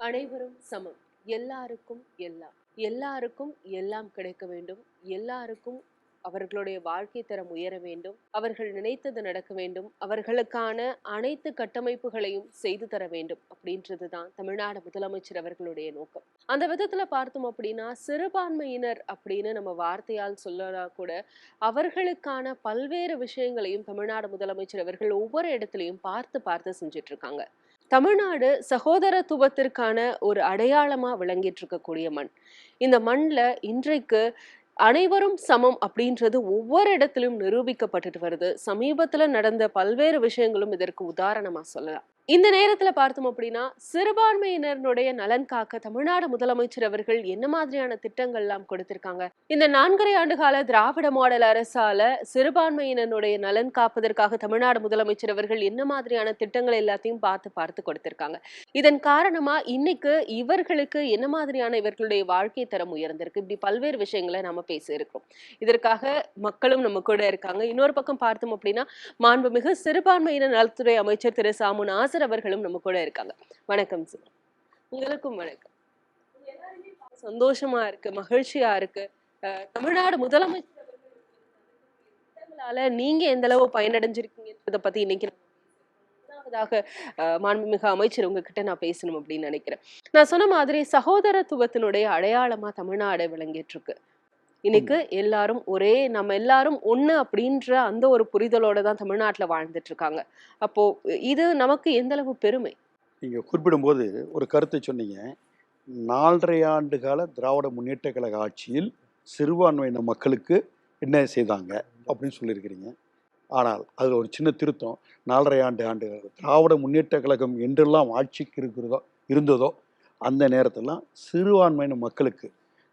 அனைவரும் சமம். எல்லாருக்கும் எல்லாம். எல்லாருக்கும் எல்லாம் கிடைக்க வேண்டும். எல்லாருக்கும் அவர்களுடைய வாழ்க்கை தரம் உயர வேண்டும். அவர்கள் நினைத்தது நடக்க வேண்டும். அவர்களுக்கான அனைத்து கட்டமைப்புகளையும் செய்து தர வேண்டும். அப்படின்றது தான் தமிழ்நாடு முதலமைச்சர் அவர்களுடைய நோக்கம். அந்த விதத்துல பார்த்தோம் அப்படின்னா, சிறுபான்மையினர் அப்படின்னு நம்ம வார்த்தையால் சொல்லனா கூட, அவர்களுக்கான பல்வேறு விஷயங்களையும் தமிழ்நாடு முதலமைச்சர் அவர்கள் ஒவ்வொரு இடத்துலயும் பார்த்து பார்த்து செஞ்சுட்டு இருக்காங்க. தமிழ்நாடு சகோதரத்துவத்திற்கான ஒரு அடையாளமா விளங்கிட்டு இருக்கக்கூடிய மண். இந்த மண்ல இன்றைக்கு அனைவரும் சமம் அப்படின்றது ஒவ்வொரு இடத்திலும் நிரூபிக்கப்பட்டுட்டு வருது. சமீபத்துல நடந்த பல்வேறு விஷயங்களும் இதற்கு உதாரணமா சொல்லலாம். இந்த நேரத்துல பார்த்தோம் அப்படின்னா, சிறுபான்மையினருடைய நலன் காக்க தமிழ்நாடு முதலமைச்சர் அவர்கள் என்ன மாதிரியான திட்டங்கள் எல்லாம் கொடுத்திருக்காங்க? இந்த 4.5 ஆண்டு கால திராவிட மாடல் அரசால சிறுபான்மையினருடைய நலன் காப்பதற்காக தமிழ்நாடு முதலமைச்சர் அவர்கள் என்ன மாதிரியான திட்டங்கள் எல்லாத்தையும் பார்த்து பார்த்து கொடுத்திருக்காங்க. இதன் காரணமா இன்னைக்கு இவர்களுக்கு என்ன மாதிரியான இவர்களுடைய வாழ்க்கை தரம் உயர்ந்திருக்கு. இப்படி பல்வேறு விஷயங்களை நாம பேச இருக்கிறோம். இதற்காக மக்களும் நம்ம கூட இருக்காங்க. இன்னொரு பக்கம் பார்த்தோம் அப்படின்னா, மாண்புமிகு சிறுபான்மையினர் நலத்துறை அமைச்சர் திரு சாமு நாசர் அவர்களும் நம்ம கூட இருக்காங்க. வணக்கம் சார். உங்களுக்கும் வணக்கம். சந்தோஷமா இருக்கு, மகிழ்ச்சியா இருக்கு. தமிழ்நாடு முதலமைச்சர் அவர்களால நீங்க எந்த அளவு பயனடைஞ்சிருக்கீங்கன்றத பத்தி இன்னைக்கு முதலாவதாக மாண்புமிகு அமைச்சர் உங்ககிட்ட நான் பேசணும் அப்படின்னு நினைக்கிறேன். நான் சொன்ன மாதிரி சகோதரத்துவத்தினுடைய அடையாளமா தமிழ்நாடு விளங்கிட்டு இருக்கு. இன்னைக்கு எல்லாரும் நம்ம எல்லாரும் ஒண்ணு அப்படின்ற அந்த ஒரு புரிதலோட தான் தமிழ்நாட்டுல வாழ்ந்துட்டு இருக்காங்க. அப்போ இது நமக்கு எந்த அளவு பெருமை? நீங்க குறிப்பிடும்போது ஒரு கருத்தை சொன்னீங்க. 4.5 ஆண்டு கால திராவிட முன்னேற்ற கழக ஆட்சியில் சிறுபான்மையின மக்களுக்கு என்ன செய்தாங்க அப்படின்னு சொல்லியிருக்கிறீங்க. ஆனால் அதில் ஒரு சின்ன திருத்தம். 4.5 ஆண்டு திராவிட முன்னேற்ற கழகம் என்றெல்லாம் ஆட்சிக்கு இருந்ததோ அந்த நேரத்திலாம் சிறுபான்மையின மக்களுக்கு,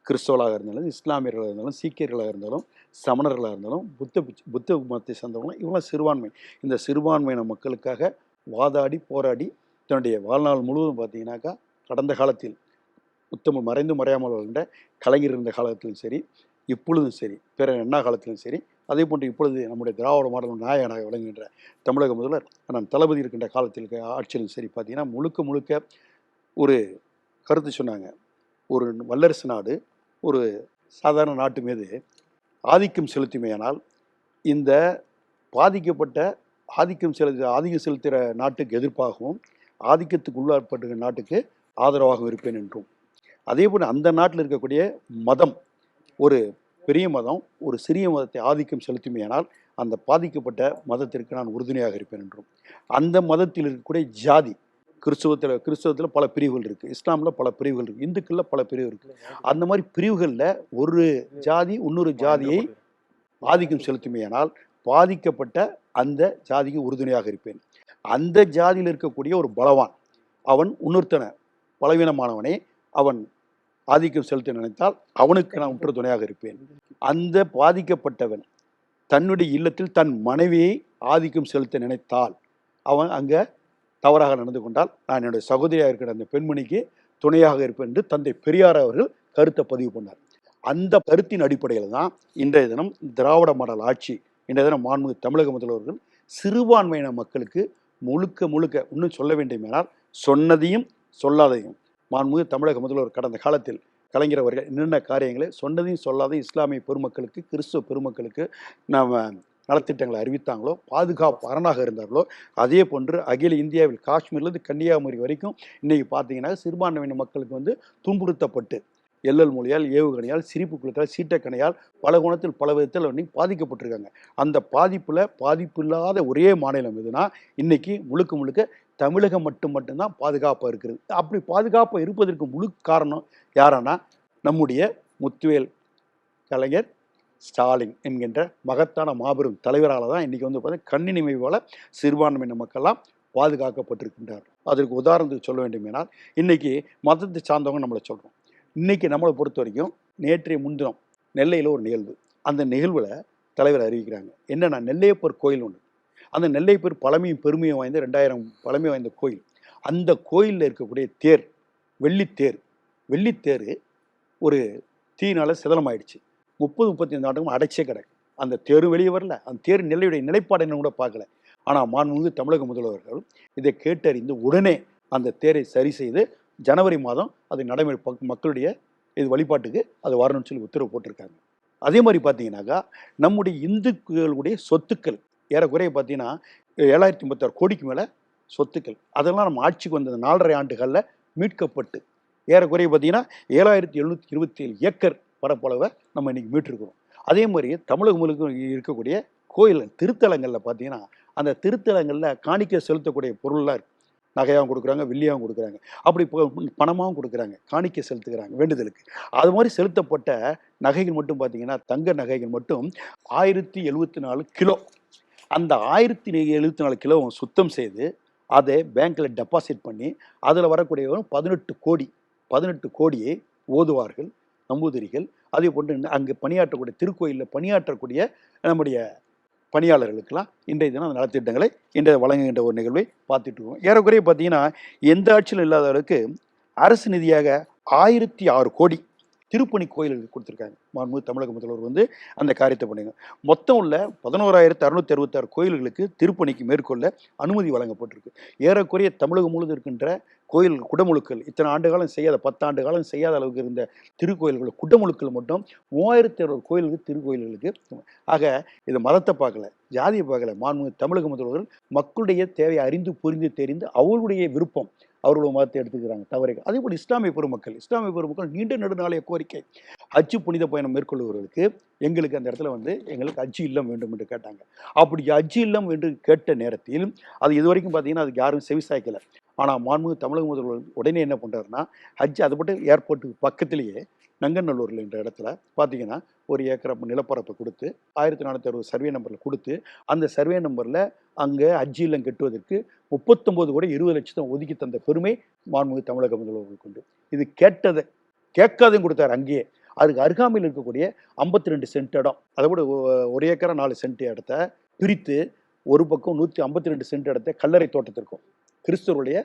கிறிஸ்தவர்களாக இருந்தாலும், இஸ்லாமியர்களாக இருந்தாலும், சீக்கியர்களாக இருந்தாலும், சமணர்களாக இருந்தாலும், புத்த மதத்தை சேர்ந்தவங்களும் இவங்களாம் சிறுபான்மை. இந்த சிறுபான்மையின மக்களுக்காக வாதாடி போராடி தன்னுடைய வாழ்நாள் முழுவதும் பார்த்தீங்கன்னாக்கா, கடந்த காலத்தில் மறைந்து மறையாமல் வாழ்ந்த கலைஞர் இருந்த காலத்திலும் சரி, இப்பொழுதும் சரி, பிற அண்ணா காலத்திலும் சரி, அதே போன்று இப்பொழுது நம்முடைய திராவிட மாடல் நாயகனாக விளங்குகின்ற தமிழக முதல்வர் நான் தளபதி இருக்கின்ற காலத்தில் ஆட்சியிலும் சரி பார்த்தீங்கன்னா, முழுக்க முழுக்க ஒரு கருத்து சொன்னாங்க. ஒரு வல்லரசு நாடு ஒரு சாதாரண நாட்டு மீது ஆதிக்கம் செலுத்துமையானால், இந்த பாதிக்கப்பட்ட ஆதிக்கம் செலுத்துகிற நாட்டுக்கு எதிர்ப்பாகவும், ஆதிக்கத்துக்கு உள்ளாட்பட்ட நாட்டுக்கு ஆதரவாகவும் இருப்பேன் என்றும், அதே போல் அந்த நாட்டில் இருக்கக்கூடிய மதம் ஒரு பெரிய மதம் ஒரு சிறிய மதத்தை ஆதிக்கம் செலுத்துமையானால், அந்த பாதிக்கப்பட்ட மதத்திற்கு நான் உறுதுணையாக இருப்பேன் என்றும், அந்த மதத்தில் இருக்கக்கூடிய ஜாதி, கிறிஸ்தவத்தில் பல பிரிவுகள் இருக்குது, இஸ்லாமில் பல பிரிவுகள் இருக்குது, இந்துக்களில் பல பிரிவு இருக்குது. அந்த மாதிரி பிரிவுகளில் ஒரு ஜாதி இன்னொரு ஜாதியை ஆதிக்கம் செலுத்துமையானால், பாதிக்கப்பட்ட அந்த ஜாதிக்கு உறுதுணையாக இருப்பேன். அந்த ஜாதியில் இருக்கக்கூடிய ஒரு பலவான் அவன் இன்னொருத்தனை பலவீனமானவனே அவன் ஆதிக்கம் செலுத்த நினைத்தால் அவனுக்கு நான் உற்ற துணையாக இருப்பேன். அந்த பாதிக்கப்பட்டவன் தன்னுடைய இல்லத்தில் தன் மனைவியை ஆதிக்கம் செலுத்த நினைத்தால் அவன் அங்கே தவறாக நடந்து கொண்டால் நான் என்னுடைய சகோதரியாக இருக்கிற அந்த பெண்மணிக்கு துணையாக இருப்பேன் என்று தந்தை பெரியார் அவர்கள் கருத்தை பதிவு பண்ணார். அந்த கருத்தின் அடிப்படையில் தான் இன்றைய தினம் திராவிட மாடல் ஆட்சி, இன்றைய தினம் மாண்புமிகு தமிழக முதல்வர்கள் சிறுபான்மையின மக்களுக்கு முழுக்க இன்னும் சொல்ல வேண்டுமானால் சொன்னதையும் சொல்லாதையும் மாண்புமிகு தமிழக முதல்வர் கடந்த காலத்தில் கலைஞர் அவர்கள் என்னென்ன காரியங்களை சொன்னதையும் சொல்லாதையும் இஸ்லாமிய பெருமக்களுக்கு, கிறிஸ்துவ பெருமக்களுக்கு நாம் நலத்திட்டங்களை அறிவித்தாங்களோ, பாதுகாப்பு அரணாக இருந்தார்களோ, அதே போன்று அகில இந்தியாவில் காஷ்மீர்லேருந்து கன்னியாகுமரி வரைக்கும் இன்றைக்கி பார்த்தீங்கன்னா சிறுபான்மையின மக்களுக்கு துன்புறுத்தப்பட்டு எல்லல் மொழியால், ஏவுகணையால், சிரிப்பு குளத்தால், சீட்டக்கணையால் பல குணத்தில் பல விதத்தில் பாதிக்கப்பட்டிருக்காங்க. அந்த பாதிப்பு இல்லாத ஒரே மாநிலம் எதுனா இன்னைக்கு முழுக்க தமிழகம் மட்டும்தான் பாதுகாப்பாக இருக்கிறது. அப்படி பாதுகாப்பாக இருப்பதற்கு முழு காரணம் யாரன்னா நம்முடைய முத்துவேல் கலைஞர் ஸ்டாலின் என்கின்ற மகத்தான மாபெரும் தலைவரால் தான் இன்றைக்கி பார்த்தீங்கன்னா கண்ணினிமைவால் சிறுபான்மையின மக்கள்லாம் பாதுகாக்கப்பட்டிருக்கின்றார். அதற்கு உதாரணத்துக்கு சொல்ல வேண்டுமானால், இன்றைக்கி மதத்தை சார்ந்தவங்க நம்மளை சொல்கிறோம். இன்றைக்கி நம்மளை பொறுத்த வரைக்கும் நேற்றைய முன்தினம் நெல்லையில் ஒரு நிகழ்வு. அந்த நிகழ்வில் தலைவர் அறிவிக்கிறாங்க என்னென்னா, நெல்லையப்பர் கோயில் ஒன்று. அந்த நெல்லையப்பர் பழமையும் பெருமையும் வாய்ந்த 2000 பழமை வாய்ந்த கோயில். அந்த கோயிலில் இருக்கக்கூடிய தேர், வெள்ளித்தேர் ஒரு தீயினால் சிதலமாயிடுச்சு. 30-35 ஆண்டுகளும் அடைச்சே கிடக்கு. அந்த தேரும் வெளியே வரல. அந்த தேர் நெல்லையுடைய நிலைப்பாடு என்ன கூட பார்க்கல. ஆனால் மாண்புமிகு தமிழக முதல்வர்கள் இதை கேட்டறிந்து உடனே அந்த தேரை சரி செய்து ஜனவரி மாதம் அது நடைமுறை மக்களுடைய இது வழிபாட்டுக்கு அது வரணும்னு சொல்லி உத்தரவு போட்டிருக்காங்க. அதே மாதிரி பார்த்தீங்கன்னாக்கா நம்முடைய இந்துக்களுடைய சொத்துக்கள் ஏறக்குறைய பார்த்தீங்கன்னா 7,056 கோடிக்கு மேலே சொத்துக்கள் அதெல்லாம் நம்ம ஆட்சிக்கு வந்த 4.5 ஆண்டுகளில் மீட்கப்பட்டு ஏறக்குறைய பார்த்தீங்கன்னா 7,727 ஏக்கர் பரப்பளவை நம்ம இன்னைக்கு மீட்டிருக்கிறோம். அதே மாதிரி தமிழகம் முழுக்க இருக்கக்கூடிய கோயில் திருத்தலங்களில் பார்த்தீங்கன்னா அந்த திருத்தலங்களில் காணிக்கை செலுத்தக்கூடிய பொருள்லாம் இருக்குது. நகையாகவும் கொடுக்குறாங்க, வெள்ளியாகவும் கொடுக்குறாங்க, அப்படி பணமாகவும் கொடுக்குறாங்க, காணிக்கை செலுத்துக்கிறாங்க வேண்டுதலுக்கு. அது மாதிரி செலுத்தப்பட்ட நகைகள் மட்டும் பார்த்தீங்கன்னா தங்க நகைகள் மட்டும் 1074 கிலோ. அந்த 1074 கிலோவும் சுத்தம் செய்து அதை பேங்க்கில் டெபாசிட் பண்ணி அதில் வரக்கூடிய 18 கோடியை ஓதுவார்கள், நம்பூதிரிகள், அதே போன்று அங்கே பணியாற்றக்கூடிய திருக்கோயிலில் பணியாற்றக்கூடிய நம்முடைய பணியாளர்களுக்கெல்லாம் இன்றைய தினம் அந்த நலத்திட்டங்களை இன்றைய வழங்குகின்ற ஒரு நிகழ்வை பார்த்துட்டு இருக்கோம். ஏறக்குறைய பார்த்தீங்கன்னா எந்த ஆட்சியிலும் இல்லாதவருக்கு அரசு நிதியாக 1006 கோடி திருப்பணி கோயில்களுக்கு கொடுத்துருக்காங்க. மாண்புமிகு தமிழக முதல்வர் வந்து அந்த காரியத்தை பண்ணுங்க. மொத்தம் உள்ள 11,666 கோயில்களுக்கு திருப்பணிக்கு மேற்கொள்ள அனுமதி வழங்கப்பட்டிருக்கு. ஏறக்குறைய தமிழகம் முழுவதும் இருக்கின்ற கோயில் குடமுழுக்கள் இத்தனை ஆண்டு காலம் செய்யாத 10 ஆண்டு காலம் செய்யாத அளவுக்கு இருந்த திருக்கோயில்கள் குடமுழுக்கள் மட்டும் 3,600 கோயில்களுக்கு திருக்கோயில்களுக்கு. ஆக இது மதத்தை பார்க்கல, ஜாதியை பார்க்கல, மாண்புமிகு தமிழக முதல்வர்கள் மக்களுடைய தேவையை அறிந்து புரிந்து தெரிந்து அவர்களுடைய விருப்பம் அவர்களோட மதத்தை எடுத்துக்கிறாங்க தவறுகள். அதே போல் இஸ்லாமிய பெருமக்கள் நீண்ட நெடுநாளைய கோரிக்கை ஹஜ்ஜு புனித பயணம் மேற்கொள்ளுவர்களுக்கு எங்களுக்கு அந்த இடத்துல வந்து எங்களுக்கு ஹஜ்ஜு இல்லம் வேண்டும் என்று கேட்டாங்க. அப்படி ஹஜ்ஜு இல்லம் என்று கேட்ட நேரத்தில் அது இது வரைக்கும் பார்த்தீங்கன்னா அதுக்கு யாரும் செவிசாய்க்கலை. ஆனால் மாண்புமிகு தமிழக முதல்வர் உடனே என்ன பண்ணுறாருன்னா ஹஜ் அது மட்டும் ஏர்போர்ட்டுக்கு பக்கத்திலேயே நங்கநல்லூரில் என்ற இடத்துல பார்த்தீங்கன்னா ஒரு ஏக்கர் நிலப்பரப்பை கொடுத்து 1460 சர்வே நம்பரில் கொடுத்து அந்த சர்வே நம்பரில் அங்கே ஹஜ்ஜு இல்லம் கட்டுவதற்கு 39 கோடி 20 லட்சத்தை ஒதுக்கி தந்த பெருமை மாண்புமிகு தமிழக முதல்வர்களுக்கு உண்டு. இது கேட்காதையும் கொடுத்தாரு. அங்கேயே அதுக்கு அருகாமையில் இருக்கக்கூடிய 52 சென்ட் இடம், அதை விட 1 ஏக்கரா 4 சென்ட் இடத்த பிரித்து ஒரு பக்கம் 152 சென்ட் இடத்த கல்லறை தோட்டத்திற்கும் கிறிஸ்தவருடைய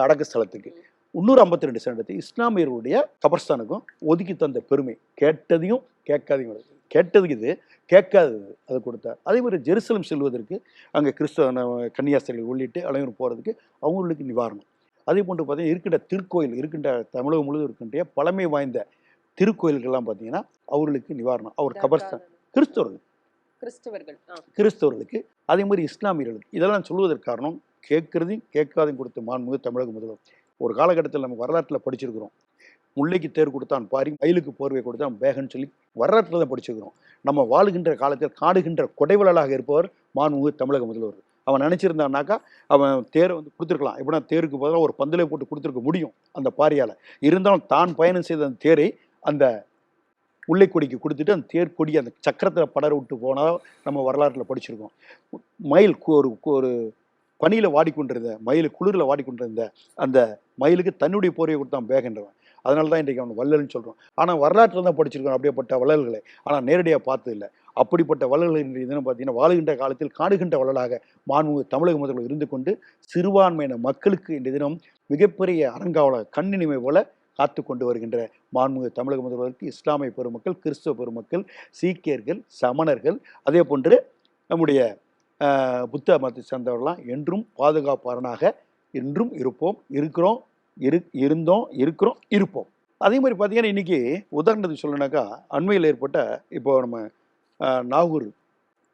அடக்க ஸ்தலத்துக்கு, இன்னொரு 52 சென்ட் இடத்தை இஸ்லாமியர்களுடைய கபர்ஸ்தானுக்கும் ஒதுக்கி தந்த பெருமை கேட்டதையும் கேட்காதையும் கேட்டதுக்கு இது கேட்காதது அது கொடுத்தார். அதே மாதிரி ஜெருசலம் செல்வதற்கு அங்கே கிறிஸ்தவ கன்னியாஸ்திரிகள் உள்ளிட்டு அனைவரும் போகிறதுக்கு அவங்களுக்கு நிவாரணம். அதே போன்று பார்த்தீங்கன்னா இருக்கின்ற தமிழகம் முழுவதும் இருக்கின்ற பழமை வாய்ந்த திருக்கோயில்கள்லாம் பார்த்தீங்கன்னா அவர்களுக்கு நிவாரணம். அவர் கபர்ஸ்தான் கிறிஸ்தவர்களுக்கு அதே மாதிரி இஸ்லாமியர்களுக்கு இதெல்லாம் சொல்வதற்கு காரணம் கேட்கறதையும் கேட்காதையும் கொடுத்த மாண்புமிகு தமிழக முதல்வர். ஒரு காலகட்டத்தில் நம்ம வரலாற்றில் படிச்சிருக்கிறோம், முல்லைக்கு தேர் கொடுத்தான் பாரி, மயிலுக்கு போர்வை கொடுத்தான் பேகன்னு சொல்லி வரலாற்றில் தான் படிச்சிருக்கிறோம். நம்ம வாழுகின்ற காலத்தில் காடுகின்ற கொடைவலாக இருப்பவர் மாண்புமிகு தமிழக முதல்வர். அவன் நினச்சிருந்தான்னாக்கா அவன் தேரை வந்து கொடுத்துருக்கலாம். எப்படின்னா தேருக்கு பதிலாக ஒரு பந்தலை போட்டு கொடுத்துருக்க முடியும் அந்த பாரியால். இருந்தாலும் தான் பயணம் செய்த அந்த தேரை அந்த முல்லைக்கொடிக்கு கொடுத்துட்டு அந்த தேர் கொடி அந்த சக்கரத்தில் படர விட்டு போனால் நம்ம வரலாற்றில் படிச்சிருக்கோம். மயில் ஒரு பனியில் வாடிக்கொண்டிருந்த மயில், குளிரில் வாடிக்கொண்டிருந்த அந்த மயிலுக்கு தன்னுடைய போர்வையை கொடுத்தான் பேகன்றவன். அதனால தான் இன்றைக்கு அவன் வள்ளல்னு சொல்கிறோம். ஆனால் வரலாற்றில் தான் படிச்சிருக்கோம் அப்படியேப்பட்ட வள்ளல்களை, ஆனால் நேரடியாக பார்த்தது இல்லை. அப்படிப்பட்ட வள்ளல்கள் இன்றைய தினம் பார்த்தீங்கன்னா வாழுகின்ற காலத்தில் காணுகின்ற வள்ளலாக மாண்புமிகு தமிழக முதல்வர் இருந்து கொண்டு சிறுபான்மையின மக்களுக்கு இன்றைய தினம் மிகப்பெரிய அறங்காவலர் கண்ணினிமை போல காத்து கொண்டு வருகின்ற மாண்புமிகு தமிழக முதல்வருக்கு இஸ்லாமிய பெருமக்கள், கிறிஸ்தவ பெருமக்கள், சீக்கியர்கள், சமணர்கள், அதே போன்று நம்முடைய புத்த மதத்தை சேர்ந்தவர்களாம் என்றும் பாதுகாப்பாளனாக என்றும் இருப்போம். அதே மாதிரி பார்த்தீங்கன்னா இன்றைக்கி உதாரணத்துக்கு சொல்லணுனாக்கா அண்மையில் ஏற்பட்ட இப்போ நம்ம நாகூர்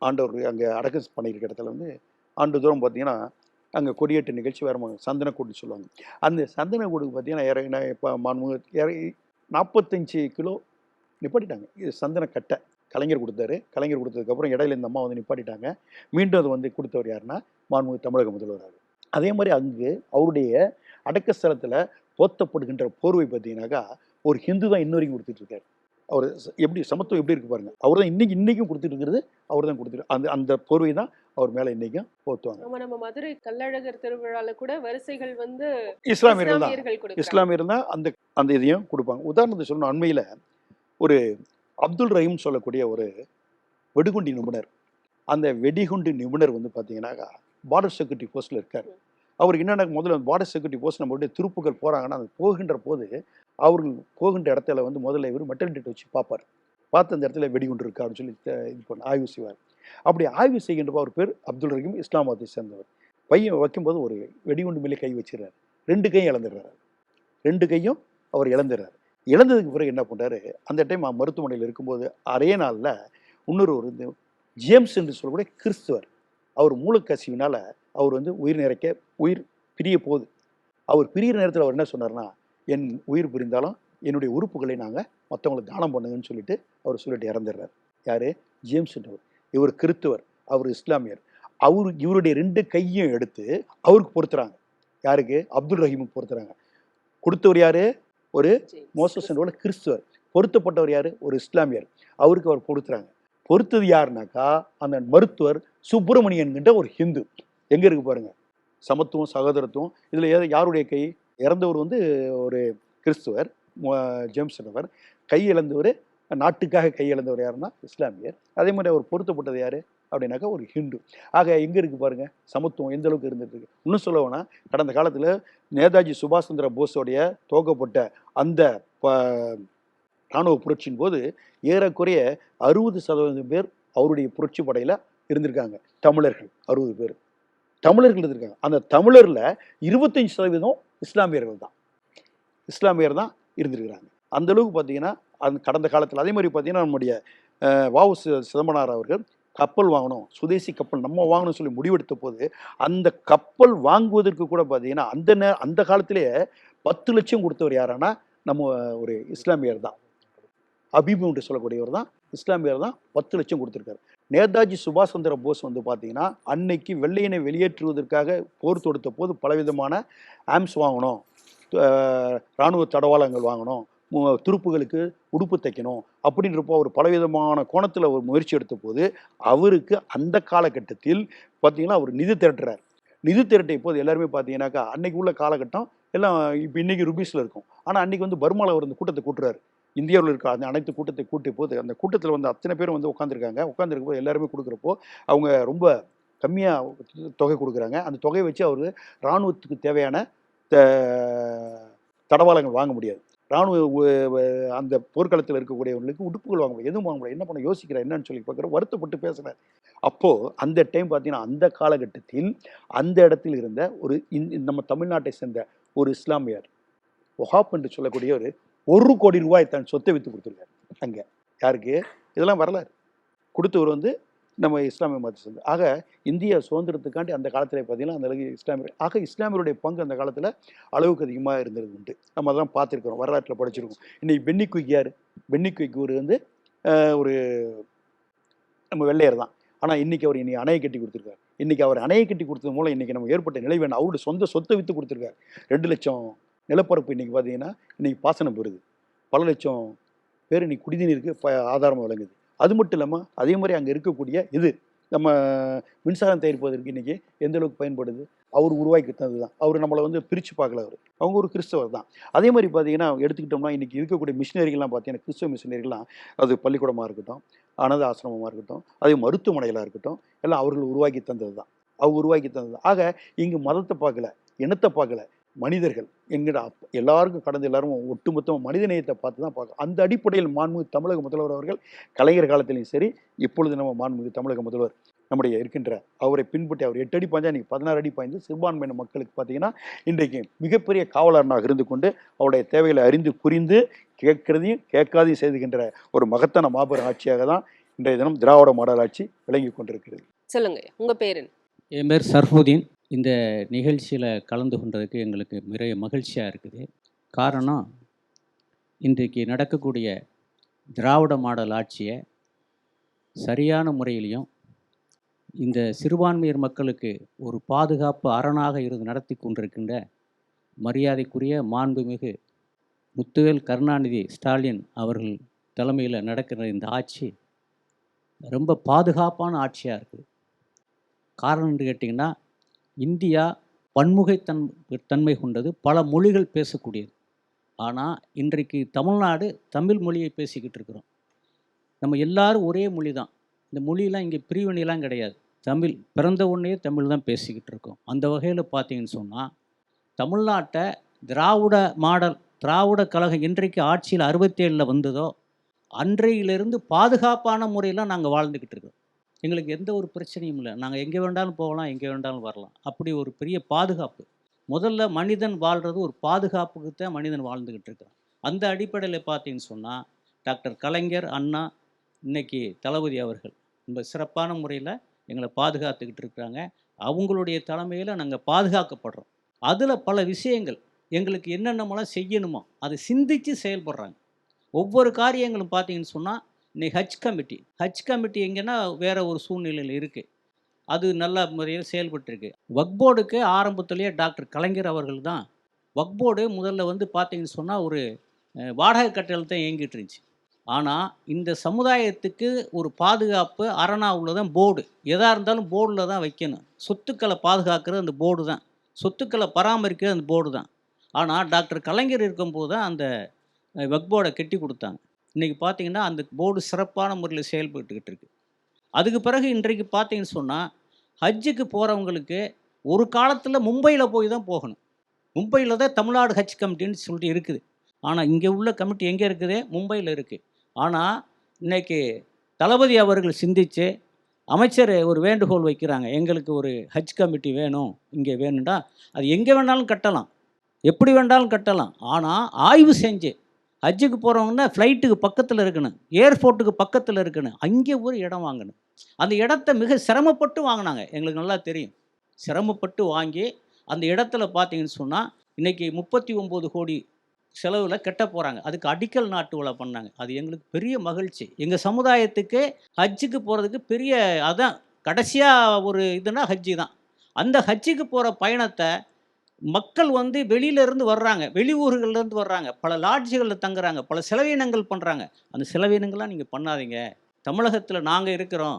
ஆண்டவர் அங்கே அடக்கம் பண்ணியிருக்க இடத்துல வந்து ஆண்டுதோறும் பார்த்தீங்கன்னா அங்கே கொடியேற்ற நிகழ்ச்சி வேறு சந்தனக்கூடுன்னு சொல்லுவாங்க. அந்த சந்தனக்கூடுக்கு பார்த்தீங்கன்னா இப்போ 45 கிலோ நிப்பாட்டிட்டாங்க. இது சந்தனக்கட்டை கலைஞர் கொடுத்தாரு. கலைஞர் கொடுத்ததுக்கப்புறம் இடையில இந்த அம்மா வந்து நிப்பாட்டிட்டாங்க. மீண்டும் அது வந்து கொடுத்தவர் யாருன்னா மாண்புமிகு தமிழக முதல்வர். அதே மாதிரி அங்கு அவருடைய அடக்க ஸ்தலத்தில் போத்தப்படுகின்ற போர்வை பார்த்தீங்கன்னாக்கா ஒரு ஹிந்து தான் இன்ன வரைக்கும் கொடுத்துட்டு இருக்காரு. அவர் எப்படி சமத்துவம் எப்படி இருக்கு பாருங்க. அவர் தான் இன்னைக்கும் கொடுத்துட்டு இருக்கிறது அவர் தான் கொடுத்துட்டு அந்த போர்வை தான் அவர் மேலே இன்னைக்கும் போத்துவாங்க. நம்ம மதுரை கள்ளழகர் திருவிழால கூட வரிசைகள் வந்து இஸ்லாமியர்கள் தான் அந்த இதையும் கொடுப்பாங்க. உதாரணத்துக்கு சொல்லணும், அண்மையில் ஒரு அப்துல் ரஹீம் சொல்லக்கூடிய ஒரு வெடிகுண்டு நிபுணர், அந்த வெடிகுண்டு நிபுணர் வந்து பார்த்தீங்கன்னாக்கா பார்டர் செக்யூரிட்டி போஸ்ட்டில் இருக்கார். அவருக்கு என்னென்ன முதல்ல பார்டர் செக்யூரிட்டி போஸ்ட் நம்மளுடைய துருப்புகள் போகிறாங்கன்னா அது போகின்ற போது அவர்கள் போகின்ற இடத்துல வந்து முதல்ல இவர் மெட்டல் டிடெக்டர் வச்சு பார்ப்பார். பார்த்து அந்த இடத்துல வெடிகுண்டு இருக்கா அப்படின்னு சொல்லி இது பண்ண ஆய்வு செய்வார். அப்படி ஆய்வு செய்கின்றப்போ அவர் பேர் அப்துல் ரஹீம், இஸ்லாமாபாத்தை சேர்ந்தவர். பையன் வைக்கும்போது ஒரு வெடிகுண்டு மேலே கை வச்சிடறாரு, 2 கையும் இழந்துடுறாரு. 2 கையும் அவர் இழந்துறாரு. இழந்ததுக்கு பிறகு என்ன பண்ணுறாரு, அந்த டைம் மருத்துவமனையில் இருக்கும்போது அதே நாளில் இன்னொரு ஒரு ஜேம்ஸ் என்று சொல்லக்கூடிய கிறிஸ்துவர், அவர் மூலக்கசிவினால் அவர் உயிர் பிரிய போகுது. அவர் பிரிகிற நேரத்தில் அவர் என்ன சொன்னார்னா, என் உயிர் பிரிந்தாலும் என்னுடைய உறுப்புகளை நாங்கள் மற்றவங்களுக்கு தானம் பண்ணுங்கன்னு சொல்லிட்டு அவர் சொல்லிட்டு இறந்துடுறார். யார்? ஜேம்ஸ் என்றவர். இவர் கிறிஸ்துவர், அவர் இஸ்லாமியர். இவருடைய 2 கையும் எடுத்து அவருக்கு பொறுத்துறாங்க. யாருக்கு? அப்துல் ரஹீமுக்கு பொறுத்துறாங்க. கொடுத்தவர் யாரு? ஒரு மோசஸ் என்றவர் கிறிஸ்துவர். பொருத்தப்பட்டவர் யாரு? ஒரு இஸ்லாமியர். அவருக்கு அவர் பொறுத்துறாங்க. பொறுத்தது யாருனாக்கா அந்த மருத்துவர் சுப்பிரமணியன் என்கின்ற ஒரு ஹிந்து. எங்க இருக்கு பாருங்க, சமத்துவம் சகோதரத்துவம். இதுல யாருடைய கை? இறந்தவர் ஒரு கிறிஸ்துவர், ஜேம்ஸ் என்பவர். கை இழந்தவர், நாட்டுக்காக கை இழந்தவர் யாருன்னா இஸ்லாமியர். அதே மாதிரி அவர் பொருத்தப்பட்டது யாரு அப்படின்னாக்கா ஒரு ஹிந்து. ஆக எங்க இருக்கு பாருங்க சமத்துவம் எந்த அளவுக்கு இருந்துட்டு இருக்கு. இன்னும் சொல்லவோனா, கடந்த காலத்துல நேதாஜி சுபாஷ் சந்திர போஸோடைய துவக்கப்பட்ட அந்த இராணுவ புரட்சியின் போது ஏறக்குறைய 60% பேர் அவருடைய புரட்சி படையில இருந்திருக்காங்க. தமிழர்கள் 60 பேர் தமிழர்கள் இருந்திருக்காங்க. அந்த தமிழர்ல 25% இஸ்லாமியர்கள் தான் இருந்திருக்கிறாங்க. அந்த அளவுக்கு பார்த்தீங்கன்னா அந்த கடந்த காலத்தில். அதே மாதிரி பார்த்தீங்கன்னா நம்முடைய வ.உ. சிதம்பரனார் அவர்கள் கப்பல் வாங்கணும், சுதேசி கப்பல் நம்ம வாங்கணும்னு சொல்லி முடிவெடுத்த போது அந்த கப்பல் வாங்குவதற்கு கூட பார்த்தீங்கன்னா அந்த காலத்திலேயே 10 லட்சம் கொடுத்தவர் யாரானா நம்ம ஒரு இஸ்லாமியர் தான். அபீபு என்று சொல்லக்கூடியவர் தான் இஸ்லாமியர் தான் 10 லட்சம் கொடுத்துருக்காரு. நேதாஜி சுபாஷ் சந்திர போஸ் பார்த்தீங்கன்னா அன்னைக்கு வெள்ளையனை வெளியேற்றுவதற்காக போர் தொடுத்த போது பலவிதமான ஆம்ஸ் வாங்கணும், இராணுவ தடவாளங்கள் வாங்கணும், துருப்புகளுக்கு உடுப்பு தைக்கணும் அப்படின்றப்போ அவர் பலவிதமான கோணத்தில் ஒரு முயற்சி எடுத்த போது அவருக்கு அந்த காலகட்டத்தில் பார்த்தீங்கன்னா அவர் நிதி திரட்டுறார். நிதி திரட்டிய போது எல்லாருமே பார்த்தீங்கன்னாக்கா அன்னைக்கு உள்ள காலகட்டம் எல்லாம் இப்போ இன்னைக்கு ருபீஸில் இருக்கும். ஆனால் அன்னைக்கு பர்மாவில் அவர் இந்த கூட்டத்தை கூட்டுறாரு. இந்தியாவில் இருக்க அந்த அனைத்து கூட்டத்தை கூட்டிய போது அந்த கூட்டத்தில் அத்தனை பேரும் உட்காந்துருக்காங்க. உட்காந்துருக்கும் போது எல்லாருமே கொடுக்குறப்போ அவங்க ரொம்ப கம்மியாக தொகை கொடுக்குறாங்க. அந்த தொகையை வச்சு அவர் இராணுவத்துக்கு தேவையான தடவாளங்கள் வாங்க முடியாது. இராணுவ அந்த போர்க்களத்தில் இருக்கக்கூடியவர்களுக்கு உடுப்புகள் வாங்க முடியாது, எதுவும் வாங்க முடியாது. என்ன பண்ண யோசிக்கிறார், என்னன்னு சொல்லி பார்க்குற வருத்தப்பட்டு பேசுகிறார். அப்போது அந்த டைம் பார்த்தீங்கன்னா அந்த காலகட்டத்தில் அந்த இடத்தில் இருந்த நம்ம தமிழ்நாட்டை சேர்ந்த ஒரு இஸ்லாமியர் வஹாப் என்று சொல்லக்கூடிய ஒரு 1 கோடி ரூபாய் தன் சொத்தை விற்று கொடுத்துருக்காரு. அங்கே யாருக்கு? இதெல்லாம் வரலாறு. கொடுத்தவர் நம்ம இஸ்லாமிய மதத்தை சேர்ந்து. ஆக இந்திய சுதந்திரத்துக்காண்டி அந்த காலத்தில் பார்த்தீங்கன்னா அந்த அளவுக்கு இஸ்லாமியர். ஆக இஸ்லாமியருடைய பங்கு அந்த காலத்தில் அளவுக்கு அதிகமாக இருந்தது உண்டு. நம்ம அதெல்லாம் பார்த்துருக்கிறோம், வரலாற்றில் படிச்சிருக்கோம். இன்னைக்கு பென்னி குயிக் யார்? பென்னி குயிக் ஒரு நம்ம வெள்ளையர் தான். ஆனால் இன்னைக்கு அவர் அணையை கட்டி கொடுத்துருக்காரு. இன்னைக்கு அவர் அணையை கட்டி கொடுத்தது மூலம் இன்னைக்கு நம்ம ஏற்பட்ட நிலை வேணும். அவருடைய சொத்தை விற்று கொடுத்துருக்காரு. 2 லட்சம் நிலப்பரப்பு இன்னைக்கு பார்த்தீங்கன்னா இன்னைக்கு பாசனம் பெறுது. பல லட்சம் பேர் இன்னைக்கு குடிநீருக்கு ஆதாரமாக விளங்குது. அது மட்டும் இல்லாமல் அதே மாதிரி அங்கே இருக்கக்கூடிய நம்ம மின்சாரம் தயாரிப்பதற்கு இன்னைக்கு எந்த அளவுக்கு பயன்படுது? அவர் உருவாக்கி தந்தது தான். அவர் நம்மளை பிரித்து பார்க்கல. அவங்க ஒரு கிறிஸ்தவர் தான். அதே மாதிரி பார்த்தீங்கன்னா எடுத்துக்கிட்டோம்னா இன்றைக்கி இருக்கக்கூடிய மிஷினரிகள்லாம் பார்த்தீங்கன்னா கிறிஸ்தவ மிஷினரிகள்லாம் அது பள்ளிக்கூடமாக இருக்கட்டும், அனாதை ஆசிரமமாக இருக்கட்டும், அதே மருத்துவமனைகளாக இருக்கட்டும், எல்லாம் அவர்கள் உருவாக்கி தந்தது தான். அவங்க உருவாக்கி தந்தது. ஆக இங்கு மதத்தை பார்க்கல, இனத்தை பார்க்கல, மனிதர்கள் எங்கிட்ட எல்லாருக்கும் கடந்த எல்லாரும் ஒட்டுமொத்தமாக மனித நேயத்தை பார்த்து தான் பார்க்கணும். அந்த அடிப்படையில் மாண்புமிகு தமிழக முதல்வர் அவர்கள் கலைஞர் காலத்திலையும் சரி, இப்பொழுது நம்ம மாண்புமிகு தமிழக முதல்வர் நம்முடைய இருக்கின்ற அவரை பின்பற்றி அவர் 8 அடி பாய்ஞ்சா இன்னைக்கு 16 அடி பாய்ந்து சிறுபான்மையின மக்களுக்கு பார்த்தீங்கன்னா இன்றைக்கு மிகப்பெரிய காவலராக இருந்து கொண்டு அவருடைய தேவைகளை அறிந்து புரிந்து கேட்கறதையும் கேட்காதையும் செய்துகின்ற ஒரு மகத்தான மாபெரும் ஆட்சியாக தான் இன்றைய தினம் திராவிட மாடல் ஆட்சி விளங்கி கொண்டிருக்கிறது. சொல்லுங்க, உங்க பேர் என்ன? என் பேர் சர்ஃபுதீன். இந்த நிகழ்ச்சியில் கலந்து கொண்டதுக்கு எங்களுக்கு நிறைய மகிழ்ச்சியாக இருக்குது. காரணம், இன்றைக்கு நடக்கக்கூடிய திராவிட மாடல் ஆட்சியை சரியான முறையிலையும் இந்த சிறுபான்மையர் மக்களுக்கு ஒரு பாதுகாப்பு அரணாக இருந்து நடத்தி கொண்டிருக்கின்ற மரியாதைக்குரிய மாண்புமிகு முத்துவேல் கருணாநிதி ஸ்டாலின் அவர்கள் தலைமையில் நடக்கிற இந்த ஆட்சி ரொம்ப பாதுகாப்பான ஆட்சியாக இருக்குது. காரணம் என்று கேட்டிங்கன்னா, இந்தியா தன்மை கொண்டது, பல மொழிகள் பேசக்கூடியது. ஆனால் இன்றைக்கு தமிழ்நாடு தமிழ் மொழியை பேசிக்கிட்டு இருக்கிறோம். நம்ம எல்லாரும் ஒரே மொழி தான். இந்த மொழியெலாம் இங்கே பிரிவினைலாம் கிடையாது. தமிழ் பிறந்த உடனே தமிழ் தான் பேசிக்கிட்டு இருக்கோம். அந்த வகையில் பார்த்தீங்கன்னு சொன்னால் தமிழ்நாட்டை திராவிட கழகம் இன்றைக்கு ஆட்சியில் 67 வந்ததோ அன்றையிலிருந்து பாதுகாப்பான முறையில் நாங்கள் வாழ்ந்துக்கிட்டு இருக்கோம். எங்களுக்கு எந்த ஒரு பிரச்சனையும் இல்லை. நாங்கள் எங்கே வேண்டாலும் போகலாம், எங்கே வேண்டாலும் வரலாம். அப்படி ஒரு பெரிய பாதுகாப்பு. முதல்ல மனிதன் வாழ்கிறது ஒரு பாதுகாப்புக்கு தான் மனிதன் வாழ்ந்துக்கிட்டு இருக்கிறான். அந்த அடிப்படையில் பார்த்தீங்கன்னு சொன்னால் டாக்டர் கலைஞர், அண்ணா, இன்னைக்கு தளபதி அவர்கள் ரொம்ப சிறப்பான முறையில் எங்களை பாதுகாத்துக்கிட்டு இருக்கிறாங்க. அவங்களுடைய தலைமையில் நாங்கள் பாதுகாக்கப்படுறோம். அதில் பல விஷயங்கள் எங்களுக்கு என்னென்னமெல்லாம் செய்யணுமோ அதை சிந்தித்து செயல்படுறாங்க. ஒவ்வொரு காரியங்களும் பார்த்தீங்கன்னு சொன்னால் இன்னைக்கு ஹஜ் கமிட்டி எங்கன்னா வேறு ஒரு சூழ்நிலையில் இருக்குது. அது நல்ல முறையில் செயல்பட்டுருக்கு. வக்ஃப் போர்டுக்கு ஆரம்பத்திலேயே டாக்டர் கலைஞர் அவர்கள் தான் வக்ஃப் போர்டு முதல்ல வந்து பார்த்தீங்கன்னு சொன்னால் ஒரு வாடகை கட்டளை தான் இயங்கிட்டு இருந்துச்சு. ஆனால் இந்த சமுதாயத்துக்கு ஒரு பாதுகாப்பு அரணா உள்ளதான் போர்டு. எதாக இருந்தாலும் போர்டில் தான் வைக்கணும். சொத்துக்களை பாதுகாக்கிறது அந்த போர்டு தான், சொத்துக்களை பராமரிக்கிறது அந்த போர்டு தான். ஆனால் டாக்டர் கலைஞர் இருக்கும்போது தான் அந்த வக்ஃப் போர்டை கட்டி கொடுத்தாங்க. இன்றைக்கி பார்த்தீங்கன்னா அந்த போர்டு சிறப்பான முறையில் செயல்பட்டுக்கிட்டு இருக்குது. அதுக்கு பிறகு இன்றைக்கு பார்த்தீங்கன்னு சொன்னால் ஹஜ்ஜுக்கு போகிறவங்களுக்கு ஒரு காலத்தில் மும்பையில் போய் தான் போகணும். மும்பையில் தான் தமிழ்நாடு ஹஜ் கமிட்டின்னு சொல்லிட்டு இருக்குது. ஆனால் இங்கே உள்ள கமிட்டி எங்கே இருக்குது? மும்பையில் இருக்குது. ஆனால் இன்றைக்கி தளபதி அவர்கள் சிந்தித்து அமைச்சர் ஒரு வேண்டுகோள் வைக்கிறாங்க, எங்களுக்கு ஒரு ஹஜ் கமிட்டி வேணும், இங்கே வேணும்டா. அது எங்கே வேணாலும் கட்டலாம், எப்படி வேண்டாலும் கட்டலாம். ஆனால் ஆய்வு செஞ்சு ஹஜ்ஜுக்கு போகிறவங்கன்னா ஃப்ளைட்டுக்கு பக்கத்தில் இருக்கணும், ஏர்போர்ட்டுக்கு பக்கத்தில் இருக்கணும், அங்கே ஒரு இடம் வாங்கணும். அந்த இடத்த மிக சிரமப்பட்டு வாங்கினாங்க, எங்களுக்கு நல்லா தெரியும். சிரமப்பட்டு வாங்கி அந்த இடத்துல பார்த்தீங்கன்னு சொன்னால் இன்றைக்கி 39 கோடி செலவில் கட்ட போகிறாங்க. அதுக்கு அடிக்கல் நாட்டு விழா பண்ணாங்க. அது எங்களுக்கு பெரிய மகிழ்ச்சி. எங்கள் சமுதாயத்துக்கு ஹஜ்ஜுக்கு போகிறதுக்கு பெரிய அதான் கடைசியாக ஒரு இதுனா ஹஜ்ஜு தான். அந்த ஹஜ்ஜுக்கு போகிற பயணத்தை மக்கள் வந்து வெளியிலேருந்து வர்றாங்க, வெளியூர்கள்லேருந்து வர்றாங்க, பல லாட்ஜுகளில் தங்குறாங்க, பல செலவினங்கள் பண்ணுறாங்க. அந்த செலவினங்கள்லாம் நீங்கள் பண்ணாதீங்க, தமிழகத்தில் நாங்கள் இருக்கிறோம்,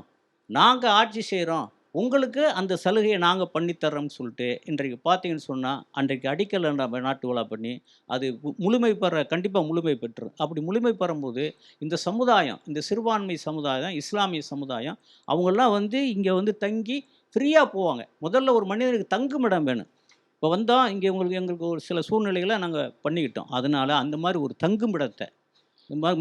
நாங்கள் ஆட்சி செய்கிறோம், உங்களுக்கு அந்த சலுகையை நாங்கள் பண்ணித்தர்றோம்னு சொல்லிட்டு இன்றைக்கு பார்த்தீங்கன்னு சொன்னால் அன்றைக்கு அடிக்கல் நாட்டு விழா பண்ணி அது முழுமை பெற கண்டிப்பாக முழுமை பெற்றுரும். அப்படி முழுமை பெறும்போது இந்த சமுதாயம், இந்த சிறுபான்மை சமுதாயம், இஸ்லாமிய சமுதாயம் அவங்கெல்லாம் வந்து இங்கே வந்து தங்கி ஃப்ரீயாக போவாங்க. முதல்ல ஒரு மனிதனுக்கு தங்குமிடம் வேணும். இப்போ வந்தால் இங்கே எங்களுக்கு ஒரு சில சூழ்நிலைகளை நாங்கள் பண்ணிக்கிட்டோம். அதனால் அந்த மாதிரி ஒரு தங்குமிடத்தை